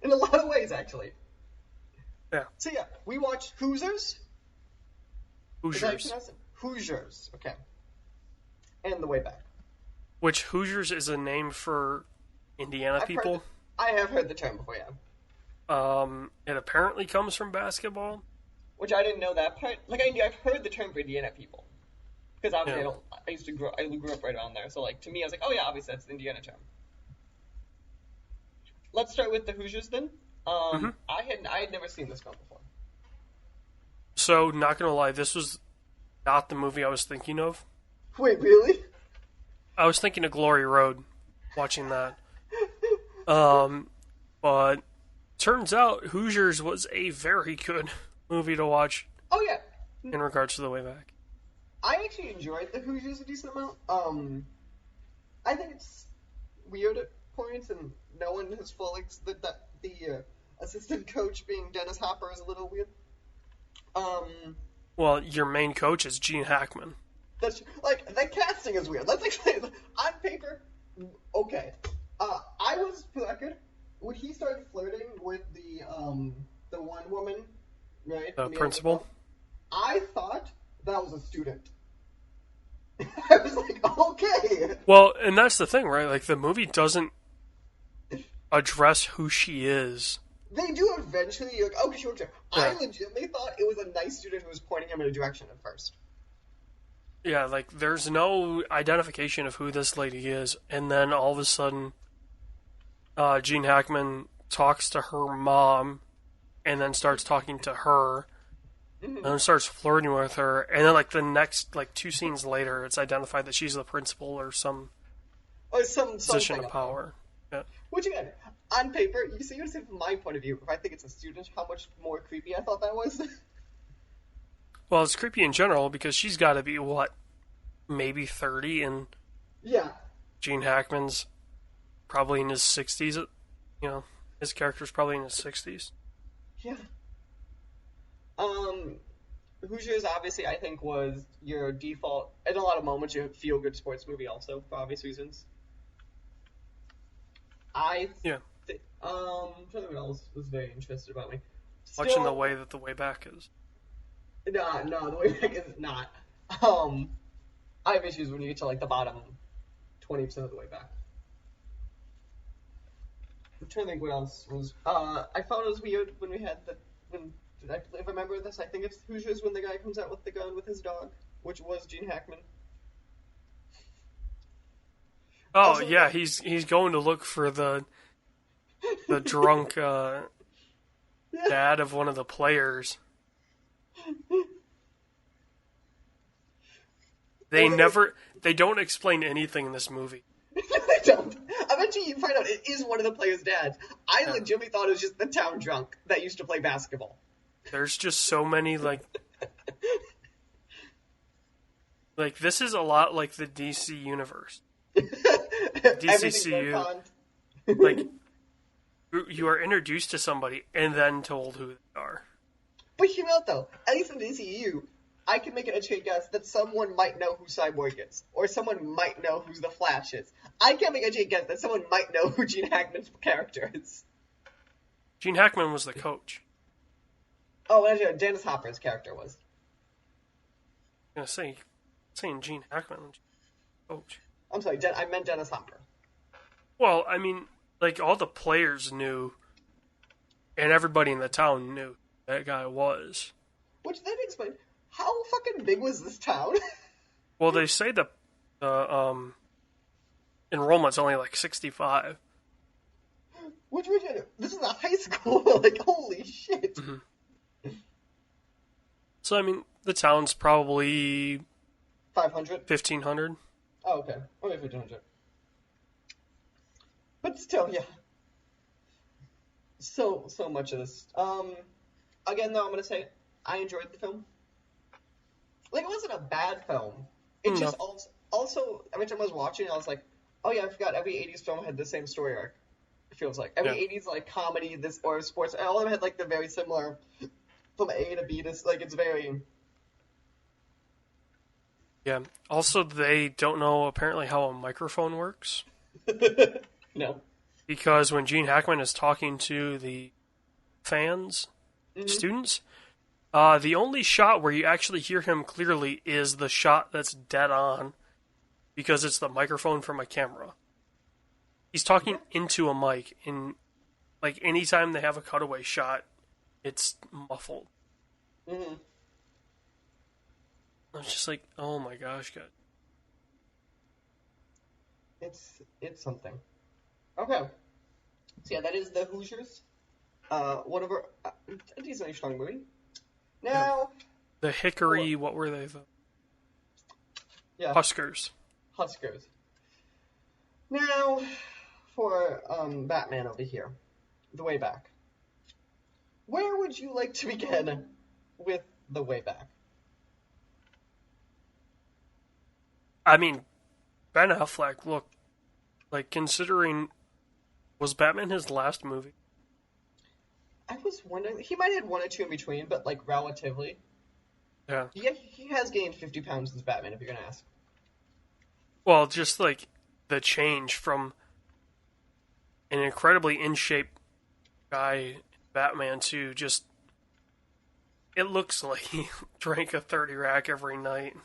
In a lot of ways, actually. Yeah. So yeah, we watched Hoosiers. Is that how you Hoosiers. pronounce it? Hoosiers. Okay. And the way back. Which Hoosiers is a name for Indiana people. I have heard the term before, yeah. It apparently comes from basketball. Which I didn't know that part. Like I've heard the term for Indiana people, because obviously Yeah. I grew up right around there. So like to me, I was like, oh yeah, obviously that's the Indiana term. Let's start with the Hoosiers then. I had never seen this film before. So, not gonna lie, this was not the movie I was thinking of. Wait, really? I was thinking of Glory Road, watching that. But turns out Hoosiers was a very good movie to watch Oh yeah, in regards to the way back. I actually enjoyed the Hoosiers a decent amount. I think it's weird at points, and no one has fully the assistant coach being Dennis Hopper is a little weird. Well, your main coach is Gene Hackman. That's like the casting is weird. Let's explain. On paper, okay. I was for the record when he started flirting with the one woman, right? The principal? I thought that was a student. I was like, okay. Well, and that's the thing, right? Like, the movie doesn't address who she is. They do eventually. You're like, okay, sure. Yeah. I legitimately thought it was a nice student who was pointing him in a direction at first. Yeah, like, there's no identification of who this lady is, and then all of a sudden, Gene Hackman talks to her mom, and then starts talking to her, and then starts flirting with her, and then, like, the next, like, 2 scenes later, it's identified that she's the principal or some Or some position something of power. Yeah. Which again, on paper, you see from my point of view, if I think it's a student, how much more creepy I thought that was. Well, it's creepy in general, because she's got to be, what, maybe 30, and Yeah. Gene Hackman's probably in his 60s. You know, his character's probably in his 60s. Yeah. Hoosiers obviously I think was your default, in a lot of moments, your feel-good sports movie also, for obvious reasons. Yeah. I'm trying to think what else was very interested about me. Much in the way that the way back is. No, the way back is not. I have issues when you get to like the bottom 20% of the way back. I'm trying to think what else was. I found it was weird when we had if I remember this, I think it's Hoosiers when the guy comes out with the gun with his dog, which was Gene Hackman. Oh, Also- yeah, he's going to look for the drunk dad of one of the players. They don't explain anything in this movie. I don't. Eventually you find out it is one of the players' dads. I legitimately thought it was just the town drunk that used to play basketball. There's just so many, like this is a lot like the DC universe. DCCU. Like, you are introduced to somebody and then told who they are. But hear me out though. At least in the DCU, I can make an educated guess that someone might know who Cyborg is, or someone might know who the Flash is. I can't make an educated guess that someone might know who Gene Hackman's character is. Gene Hackman was the coach. Oh, actually, Dennis Hopper's character was. I'm gonna say, saying Gene Hackman, coach. I'm sorry, I meant Dennis Hopper. Well, I mean, like, all the players knew, and everybody in the town knew who that guy was. Which then explains how fucking big was this town? Well, they say the enrollment's only like 65. Which this is a high school. Like, holy shit. Mm-hmm. So, I mean, the town's probably 500? 1,500. Oh, okay. Only 1,500. But still, yeah. So much of this. Again, though, I'm going to say, I enjoyed the film. Like, it wasn't a bad film. It just also, every time I was watching, I was like, oh yeah, I forgot every 80s film had the same story arc. It feels like. Every 80s, like, comedy, or sports, all of them had, like, the very similar from A to B to like it's very. Yeah. Also, they don't know apparently how a microphone works No. because when Gene Hackman is talking to the fans, Hmm. students, the only shot where you actually hear him clearly is the shot that's dead on because it's the microphone from a camera. He's talking into a mic, and like anytime they have a cutaway shot, it's muffled. Hmm. I was just like, oh my gosh, God. It's something. Okay. So yeah, that is the Hoosiers. One of our a decently strong movie. Yeah. Now, The for, Hickory, what were they? The yeah, Huskers. Huskers. Now, for Batman over here, the Way Back. Where would you like to begin with the Way Back? I mean, Ben Affleck, look, like considering, was Batman his last movie? I was wondering, he might have had one or two in between, but like relatively. Yeah. Yeah, he has gained 50 pounds since Batman, if you're gonna ask. Well, just like the change from an incredibly in shape guy, Batman, to just. It looks like he drank a 30 rack every night.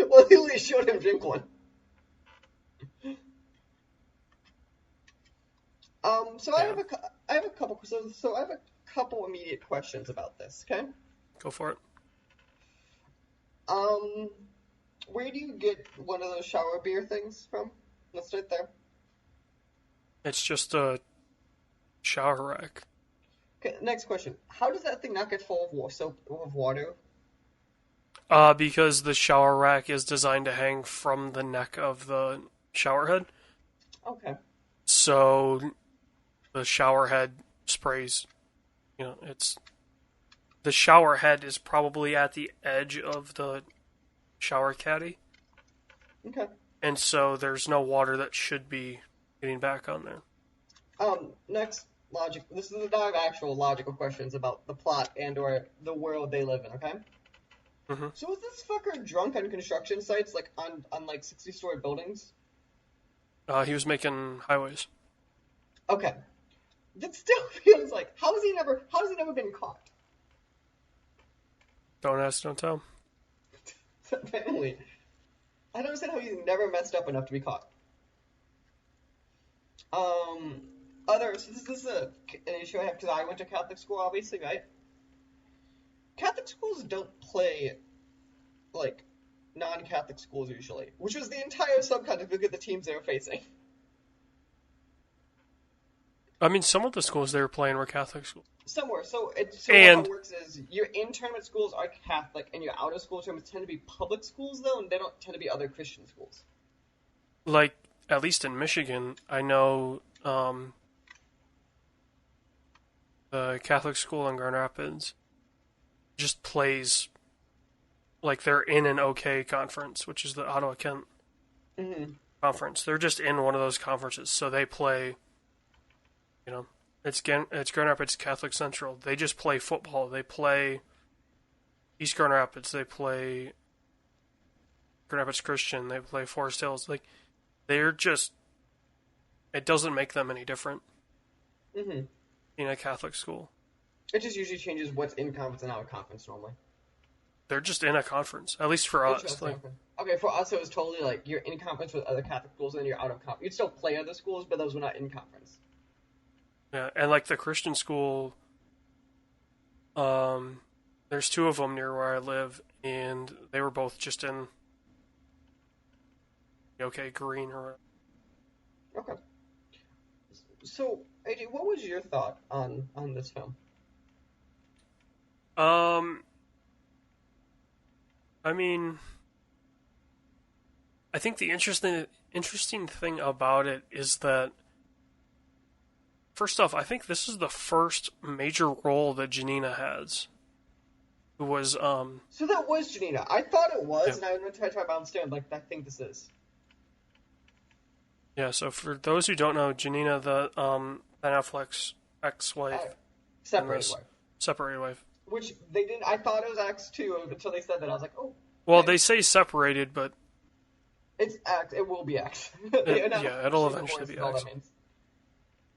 Well, he at least showed him drink one. So Yeah. I have a couple, so I have a couple immediate questions about this. Okay. Go for it. Um, where do you get one of those shower beer things from? Let's start there. It's just a shower rack. Okay. Next question: how does that thing not get full of water? Because the shower rack is designed to hang from the neck of the shower head. Okay. So the shower head sprays, it's the shower head is probably at the edge of the shower caddy, Okay. and so there's no water that should be getting back on there. Next logic. This is not actual logical questions about the plot and/or the world they live in. Okay. Hmm. So is this fucker drunk on construction sites, like on like 60-story buildings? He was making highways. Okay. That still feels like how has he never been caught? Don't ask, don't tell. Apparently. I don't understand how he's never messed up enough to be caught. So this is an issue I have because I went to Catholic school, obviously, right? Catholic schools don't play like non-Catholic schools usually, which was the entire subcontinent. Look at the teams they were facing. I mean, some of the schools they were playing were Catholic schools. Somewhere. So how And it works is your in-tournament schools are Catholic, and your out-of-school tournaments tend to be public schools, though, and they don't tend to be other Christian schools. like, at least in Michigan, I know the Catholic school in Grand Rapids just plays like they're in an OK conference, which is the Ottawa Kent Mm-hmm. conference. They're just in one of those conferences, so they play. It's Grand Rapids Catholic Central. They just play football. They play East Grand Rapids. They play Grand Rapids Christian. They play Forest Hills. Like they're just. It doesn't make them any different Mm-hmm. in a Catholic school. It just usually changes what's in conference and out of conference normally. They're just in a conference, at least for us. Interesting. Like, Okay, for us it was totally like you're in conference with other Catholic schools and then you're out of conference. You'd still play other schools, but those were not in conference. yeah, and like the Christian school, there's two of them near where I live, and they were both just in OK Green or. Okay. So, AJ, what was your thought on this film? I mean, I think the interesting thing about it is that first off, I think this is the first major role that Janina has. Who was So that was Janina. I thought it was, yeah. and I went to try to bounce down. Like, I think this is. Yeah, so for those who don't know, Janina, the Ben Affleck's ex-wife, Separated this- wife. separated wife, which they didn't. I thought it was X too until they said that. I was like, oh. Well, Okay. they say separated, but It's X. It will be X. They announced yeah, it'll Secret eventually Wars be is all X.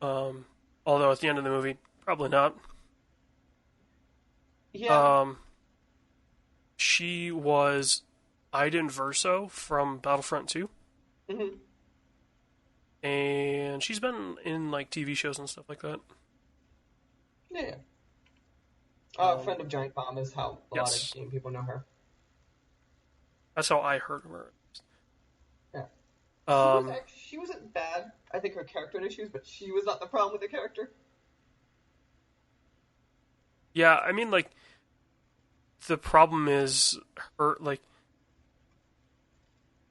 that means. Although at the end of the movie, probably not. Yeah. She was Iden Verso from Battlefront 2, Mm-hmm. and she's been in like TV shows and stuff like that. Yeah. Friend of Giant Bomb is how a lot of Yes, game people know her. that's how I heard of her. Yeah. Um, She wasn't bad. I think her character had issues, but she was not the problem with the character. yeah, I mean, like the problem is her, like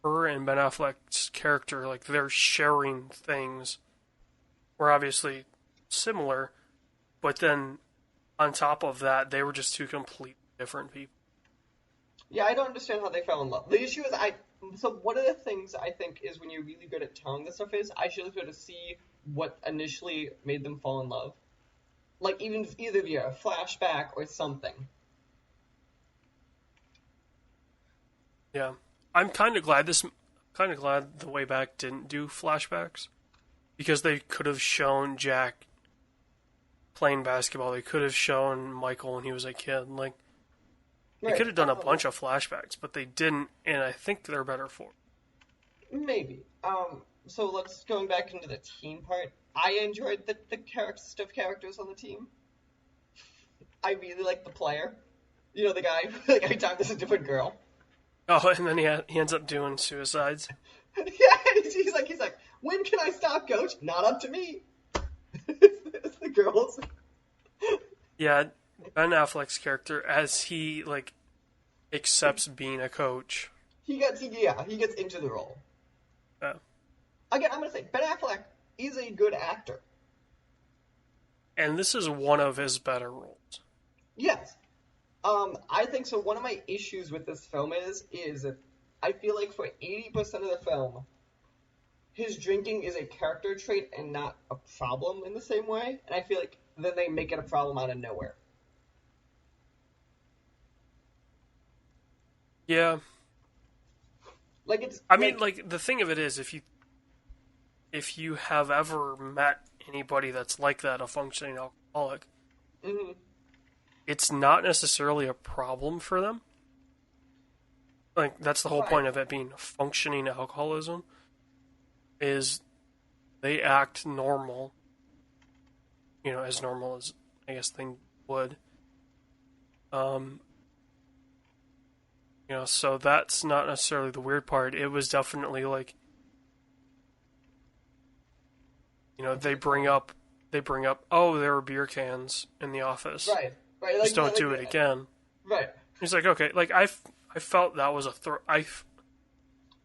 her and Ben Affleck's character, like they're sharing things. Were obviously similar, but then on top of that, they were just two completely different people. Yeah, I don't understand how they fell in love. The issue is So one of the things I think is when you're really good at telling this stuff is I should be able to see what initially made them fall in love. Like even either via a flashback or something. Yeah, I'm kind of glad the Way Back didn't do flashbacks because they could have shown Jack playing basketball. They could have shown Michael when he was a kid. Like they Right. could have done a bunch of flashbacks, but they didn't, and I think they're better for it. Maybe. So let's going back into the team part. I enjoyed the stiff characters on the team. I really like the player. You know, the guy like every time there's a different girl. Oh, and then he ends up doing suicides. Yeah, he's like, when can I stop, coach? Not up to me. It's the girls. Yeah, Ben Affleck's character, as he like accepts being a coach. He gets into the role. Yeah. Again, I'm gonna say Ben Affleck is a good actor. And this is one of his better roles. Yes. I think so. One of my issues with this film is I feel like for 80% of the film, his drinking is a character trait and not a problem in the same way. And I feel like then they make it a problem out of nowhere. Yeah. Like it's. I mean, like the thing of it is, if you have ever met anybody that's like that, a functioning alcoholic, Mm-hmm. it's not necessarily a problem for them. Like that's the whole Right. point of it being functioning alcoholism, is they act normal. You know, as normal as I guess they would. You know, so that's not necessarily the weird part. It was definitely like, you know, they bring up, oh, there were beer cans in the office. Right. Like, Just don't do it again. Right. He's like, okay, like I felt that was a throw.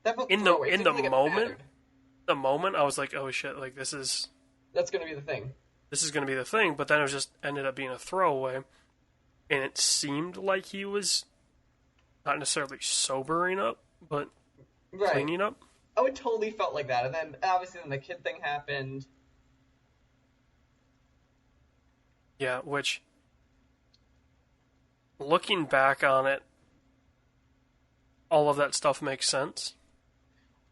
That felt In throwaway. It the didn't really get moment, mattered. I was like, oh shit, like this is That's gonna be the thing. going to be the thing. But then it just ended up being a throwaway, and it seemed like he was not necessarily sobering up, but Right. cleaning up. Oh, it totally felt like that. And then obviously then the kid thing happened. Yeah, which, looking back on it, all of that stuff makes sense.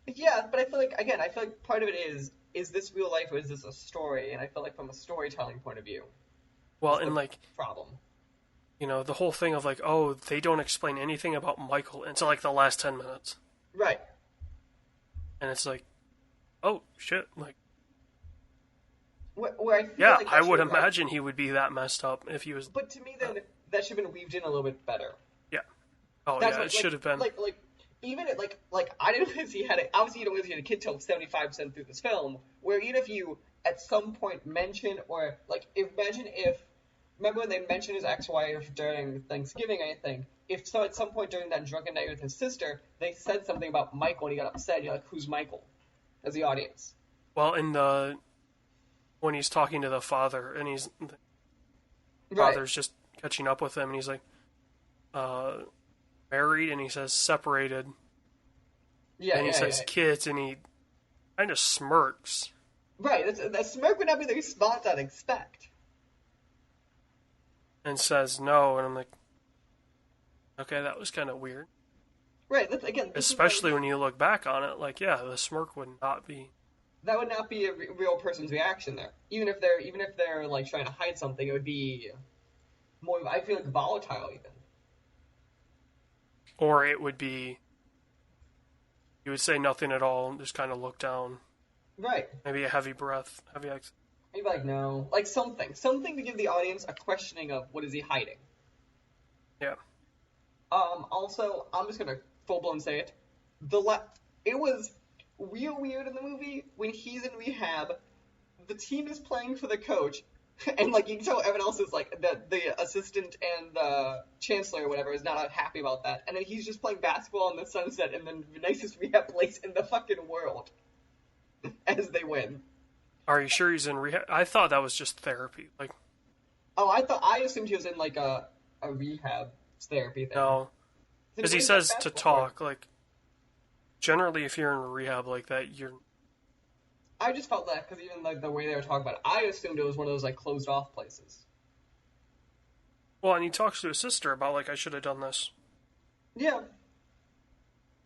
Yeah, but I feel like part of it is this real life or is this a story? And I feel like from a storytelling point of view, Well, that's and the like, problem. you know, the whole thing of like, oh, they don't explain anything about Michael until like the last 10 minutes. Right. And it's like, oh, shit. Like, Where I feel yeah, like I would imagine he would be that messed up if he was. But to me, then that should have been weaved in a little bit better. Yeah. Oh, That's yeah, what, it should have been. like even at like I didn't realize he had it. Obviously, you don't realize he had a kid till 75% through this film. Where even if you at some point mention or like imagine if remember when they mentioned his ex-wife during Thanksgiving, I think. If so, at some point during that drunken night with his sister, they said something about Michael and he got upset. You're like, who's Michael? As the audience. Well, when he's talking to the father, and the Right. father's just catching up with him, and he's like, married, and he says separated, Yeah. and he yeah, says yeah. kids, and he kind of smirks. Right. That smirk would not be the response I'd expect. and says no, and I'm like, okay, that was kind of weird. Right. That's, again, this is Especially when you look back on it, like, yeah, the smirk would not be. that would not be a real person's reaction there. Even if they're like trying to hide something, it would be more. I feel like volatile even. Or it would be, you would say nothing at all, and just kind of look down. Right. Maybe a heavy breath, heavy exhale. You'd be like, no, like something to give the audience a questioning of what is he hiding. Yeah. Also, I'm just gonna full blown say it. It was real weird in the movie when he's in rehab. The team is playing for the coach, and like you can tell everyone else is like the assistant and the chancellor or whatever is not happy about that. And then he's just playing basketball in the sunset in the nicest rehab place in the fucking world as they win. Are you sure he's in rehab? I thought that was just therapy. Like, Oh, I assumed he was in like a rehab therapy thing. no. Then Because he what is says that to basketball talk, like, generally if you're in rehab like that, you're. I just felt that because even like the way they were talking about it, I assumed it was one of those like closed off places. Well, and he talks to his sister about, like, I should have done this Yeah.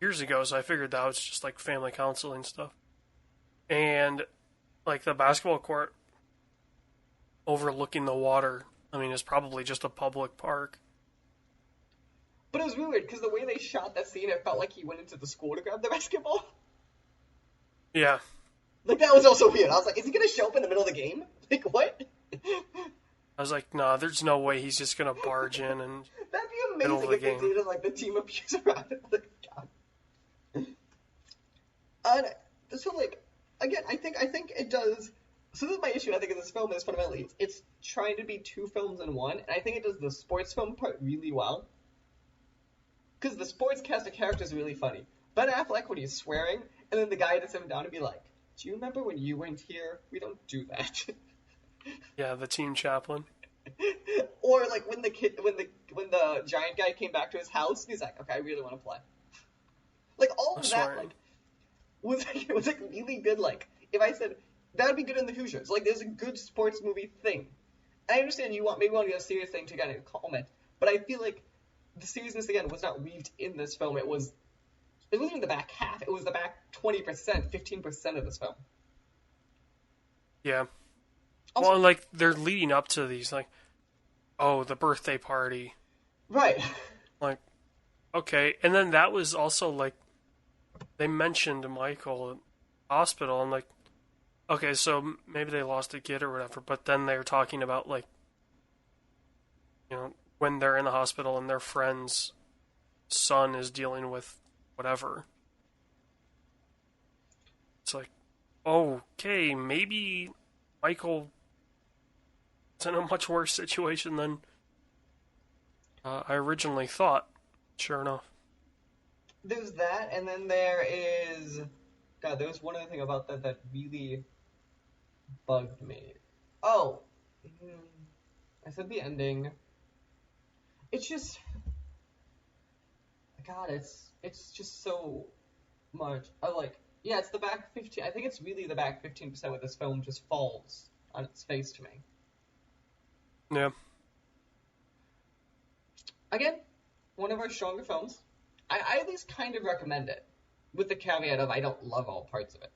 years ago, so I figured that was just, like, family counseling stuff. And, like, the basketball court overlooking the water, I mean, is probably just a public park. But it was weird because the way they shot that scene, it felt like he went into the school to grab the basketball. Yeah. Like that was also weird. I was like, is he gonna show up in the middle of the game? Like what? I was like, nah, there's no way he's just going to barge in and. That'd be Middle amazing of if the they game. did like the team abuse around it. Like, God. So like again, I think it does. So this is my issue. I think in this film is fundamentally it's trying to be two films in one, and I think it does the sports film part really well. Because the sports cast of characters is really funny. Ben Affleck when he's swearing, and then the guy to sit him down and be like, "Do you remember when you weren't here? We don't do that." Yeah, the team chaplain. Or like when the giant guy came back to his house, and he's like, "Okay, I really want to play." Like all of that, Swearing. like it was like really good. Like if I said that would be good in the Hoosiers, like there's a good sports movie thing. And I understand you want to get a serious thing to kind of comment, but I feel like the seriousness again was not weaved in this film. It wasn't even the back half. It was the back 20%, 15% of this film. Yeah. Also, Well, like, they're leading up to these, like, oh, the birthday party. right. Like, okay. And then that was also, like, they mentioned Michael at the hospital. I'm like, okay, so maybe they lost a kid or whatever. But then they're talking about, like, you know, when they're in the hospital and their friend's son is dealing with whatever. It's like, okay, maybe Michael is in a much worse situation than I originally thought. Sure enough. There's that, and then there is... God, there was one other thing about that really bugged me. Oh. I said the ending. It's just... God, it's just so much. Yeah, it's the back 15... I think it's really the back 15% where this film just falls on its face to me. Yeah. Again, one of our stronger films. I at least kind of recommend it, with the caveat of I don't love all parts of it.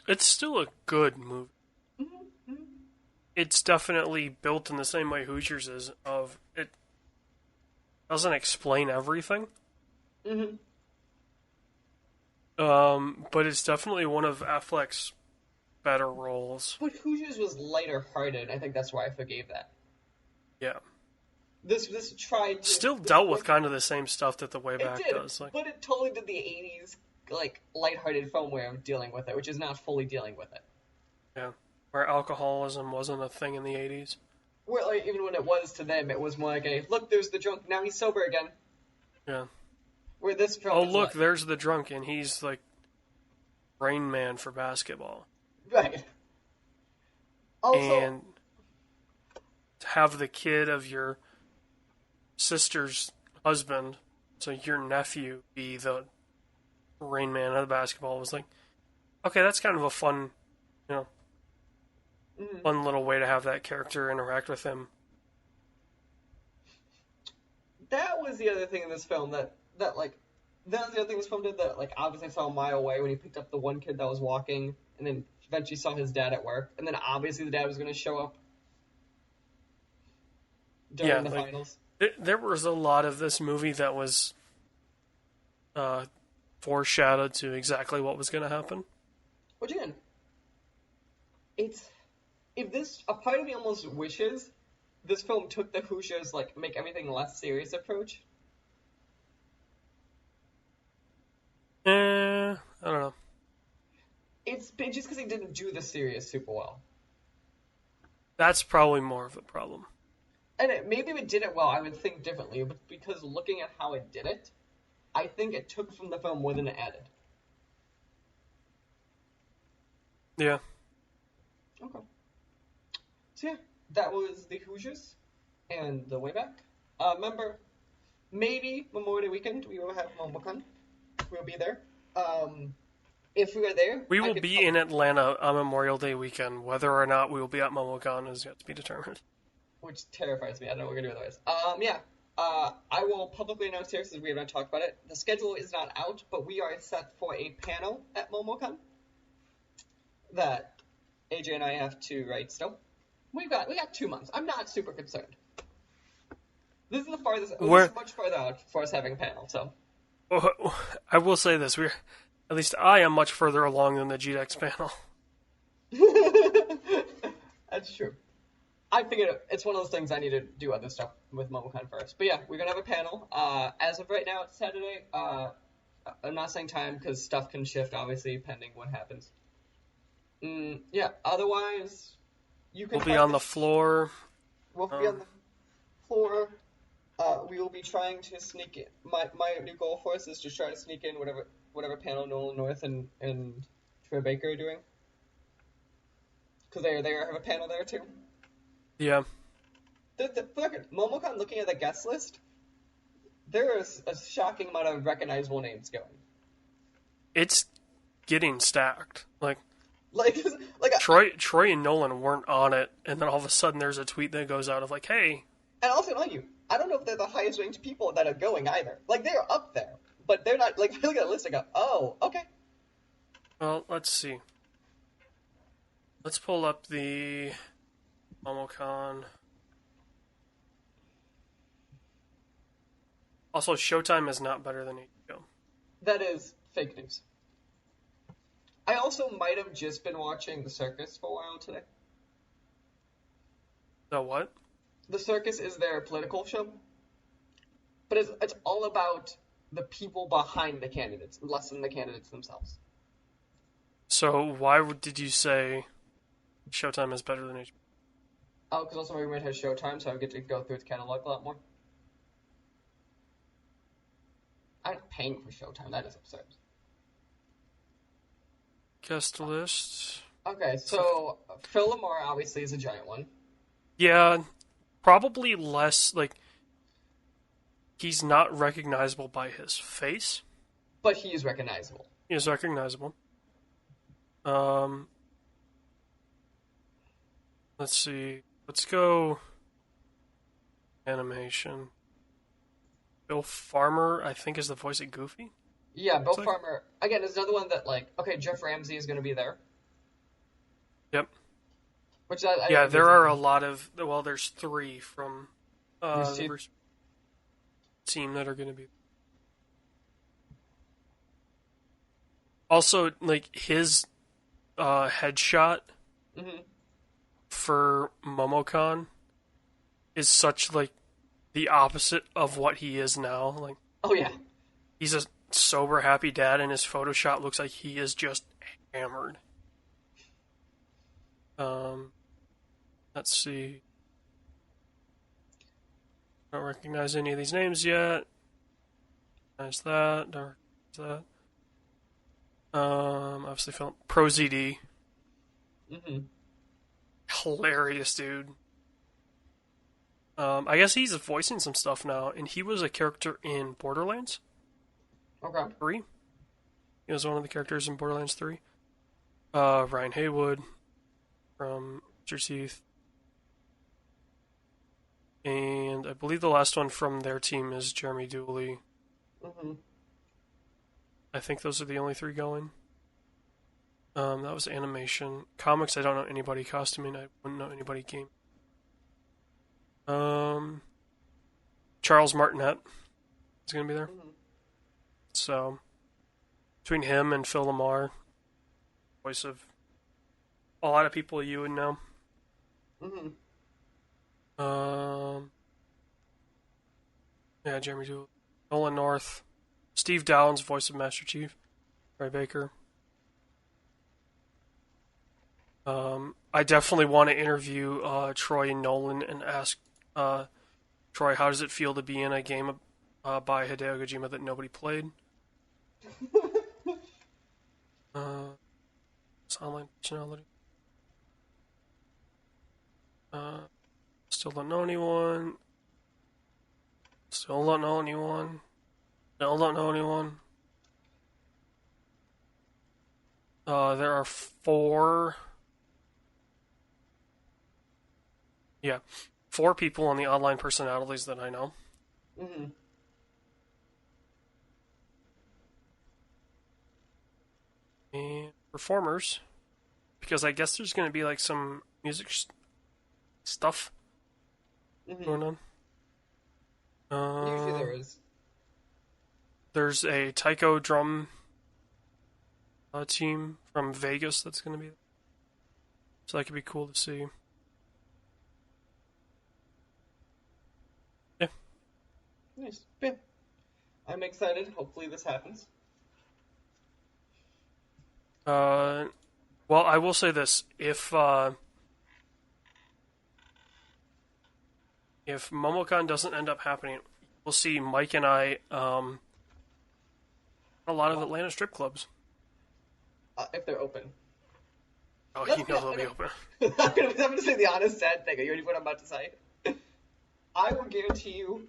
It's still a good movie. Mm-hmm. It's definitely built in the same way Hoosiers is, of it doesn't explain everything. Mm-hmm. But it's definitely one of Affleck's better roles. But Hoosiers was lighter hearted. I think that's why I forgave that. Yeah. This tried to... Still dealt with kind of the same stuff that the Way Back it did, does. Like, but it totally did the 80s, like, lighthearted film way of dealing with it, which is not fully dealing with it. yeah. Where alcoholism wasn't a thing in the 80s. Where, like, even when it was to them, it was more like a, look, there's the drunk, now he's sober again. Yeah. Where this film Oh, is look, like, there's the drunk, and he's like Rain Man for basketball. right. Also, And to have the kid of your sister's husband, so your nephew, be the Rain Man of the basketball was like, okay, that's kind of a fun, fun little way to have that character interact with him was the other thing in this film that like that was the other thing this film did that like obviously I saw a mile away when he picked up the one kid that was walking, and then eventually saw his dad at work, and then obviously the dad was going to show up Yeah, during the like finals. there was a lot of this movie that was foreshadowed to exactly what was going to happen. Which again, it's if this a part of me almost wishes this film took the Hoosiers like make everything less serious approach. I don't know. It's just because he didn't do the serious super well. That's probably more of the problem. And maybe if it did it well, I would think differently. But because looking at how it did it, I think it took from the film more than it added. Yeah. Okay. So yeah, that was the Hoosiers and the Way Back. Remember, maybe Memorial Day weekend we will have MomoCon. We'll be there. If we are there, We will be in Atlanta on Memorial Day weekend. Whether or not we will be at MomoCon is yet to be determined. Which terrifies me. I don't know what we're gonna do otherwise. Yeah. I will publicly announce here since we have not talked about it. The schedule is not out, but we are set for a panel at MomoCon that AJ and I have to write still. We got 2 months. I'm not super concerned. This is the farthest. This is much farther out for us having a panel. So. I will say this: at least I am much further along than the GDEX panel. That's true. I figured it's one of those things I need to do other stuff with MomoCon first. But yeah, we're going to have a panel. As of right now, it's Saturday. I'm not saying time because stuff can shift, obviously, pending what happens. Yeah, otherwise, you can... We'll be on the floor. We'll be on the floor. We will be trying to sneak in. My new goal for us is to try to sneak in whatever panel Nolan North and Troy Baker are doing. Because they have a panel there, too. Yeah. MomoCon, looking at the guest list, there is a shocking amount of recognizable names going. It's getting stacked. Like Troy and Nolan weren't on it, and then all of a sudden there's a tweet that goes out of like, hey. And also, mind you, I don't know if they're the highest ranked people that are going either. Like, they're up there, but they're not, like, if you look at the list, I go, oh, okay. Well, let's see. Let's pull up the MomoCon. Also, Showtime is not better than HBO. That is fake news. I also might have just been watching The Circus for a while today. The what? The Circus is their political show. But it's all about the people behind the candidates, less than the candidates themselves. So why did you say Showtime is better than HBO? Oh, because also my roommate has Showtime, so I get to go through its catalog a lot more. I'm not paying for Showtime. That is absurd. Guest list. Okay, so Phil Lamar obviously is a giant one. Yeah, probably less, like, he's not recognizable by his face. But he is recognizable. He is recognizable. Let's see. Let's go animation. Bill Farmer, I think, is the voice of Goofy. Yeah, Bill Farmer. Again, is another one that, like, okay, Jeff Ramsey is going to be there. Yep. Which yeah, there are a lot of... Well, there's 3 from the first team that are going to be... Also, like, his headshot for MomoCon is such, like, the opposite of what he is now. Like, oh, yeah. He's a sober, happy dad, and his Photoshop looks like he is just hammered. Let's see. Don't recognize any of these names yet. Recognize that. Don't recognize that. Obviously, film Pro ZD. Hilarious, dude. I guess he's voicing some stuff now, and he was a character in Borderlands. Okay. 3. He was one of the characters in Borderlands 3. Ryan Haywood from Mr. Teeth. And I believe the last one from their team is Jeremy Dooley. Mm-hmm. I think those are the only three going. That was animation. Comics, I don't know anybody. Costuming, I wouldn't know anybody. Game. Charles Martinet is going to be there. Mm-hmm. So, between him and Phil Lamar, voice of a lot of people you would know. Mm-hmm. Yeah, Jeremy Dooley. Nolan North. Steve Downs, voice of Master Chief. Ray Baker. I definitely want to interview Troy and Nolan and ask Troy, how does it feel to be in a game by Hideo Kojima that nobody played? It's online personality. Still don't know anyone. Still don't know anyone. Still don't know anyone. There are four. Yeah, four people on the online personalities that I know. Mm-hmm. And performers, because I guess there's going to be like some music stuff going on. Usually there is. There's a taiko drum team from Vegas that's going to be there. So that could be cool to see. Yeah. Nice. Yeah. I'm excited. Hopefully this happens. Well, I will say this: if MomoCon doesn't end up happening, we'll see Mike and I a lot of Atlanta strip clubs. If they're open. Oh, No, you know yeah, they'll be open. I'm going to say the honest, sad thing. Are you ready for what I'm about to say? I will guarantee you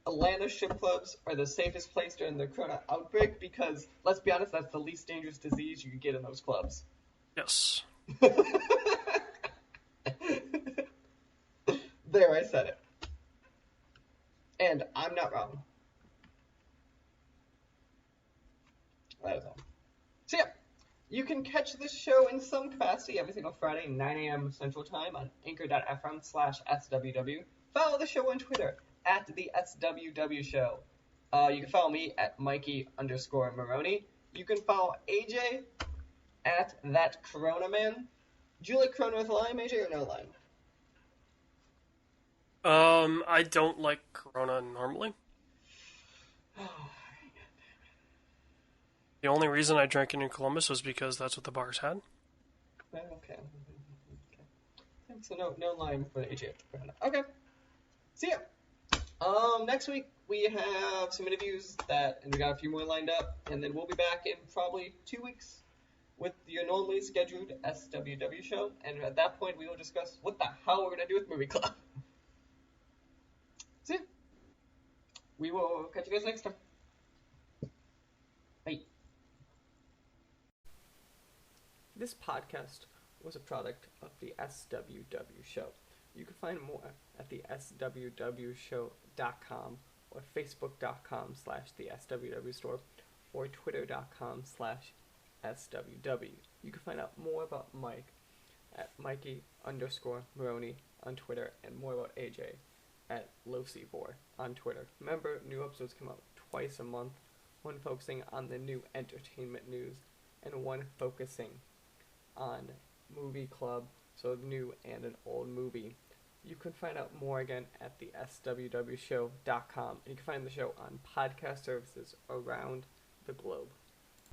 Atlanta strip clubs are the safest place during the corona outbreak because, let's be honest, that's the least dangerous disease you could get in those clubs. Yes. There, I said it. And I'm not wrong. That is all. So yeah, you can catch this show in some capacity every single Friday, 9 a.m. Central Time on anchor.fm/SWW. Follow the show on Twitter at the SWW Show. You can follow me at Mikey_Maroney. You can follow AJ at that Corona Man. Do you like Corona with a lime, AJ, or no lime? I don't like Corona normally. The only reason I drank it in Columbus was because that's what the bars had. Okay. So no lime for AJ. Okay. See ya. Next week we have some interviews and we got a few more lined up, and then we'll be back in probably 2 weeks with your normally scheduled SWW show, and at that point we will discuss what the hell we're gonna do with Movie Club. See ya. We will catch you guys next time. Bye. This podcast was a product of the SWW Show. You can find more at the swwshow.com or facebook.com/the SWW store or twitter.com/SWW. You can find out more about Mike at Mikey_Maroney on Twitter and more about AJ at LoCBor on Twitter. Remember, new episodes come out twice a month, one focusing on the new entertainment news and one focusing on Movie Club, so new and an old movie. You can find out more again at the swwshow.com, and you can find the show on podcast services around the globe.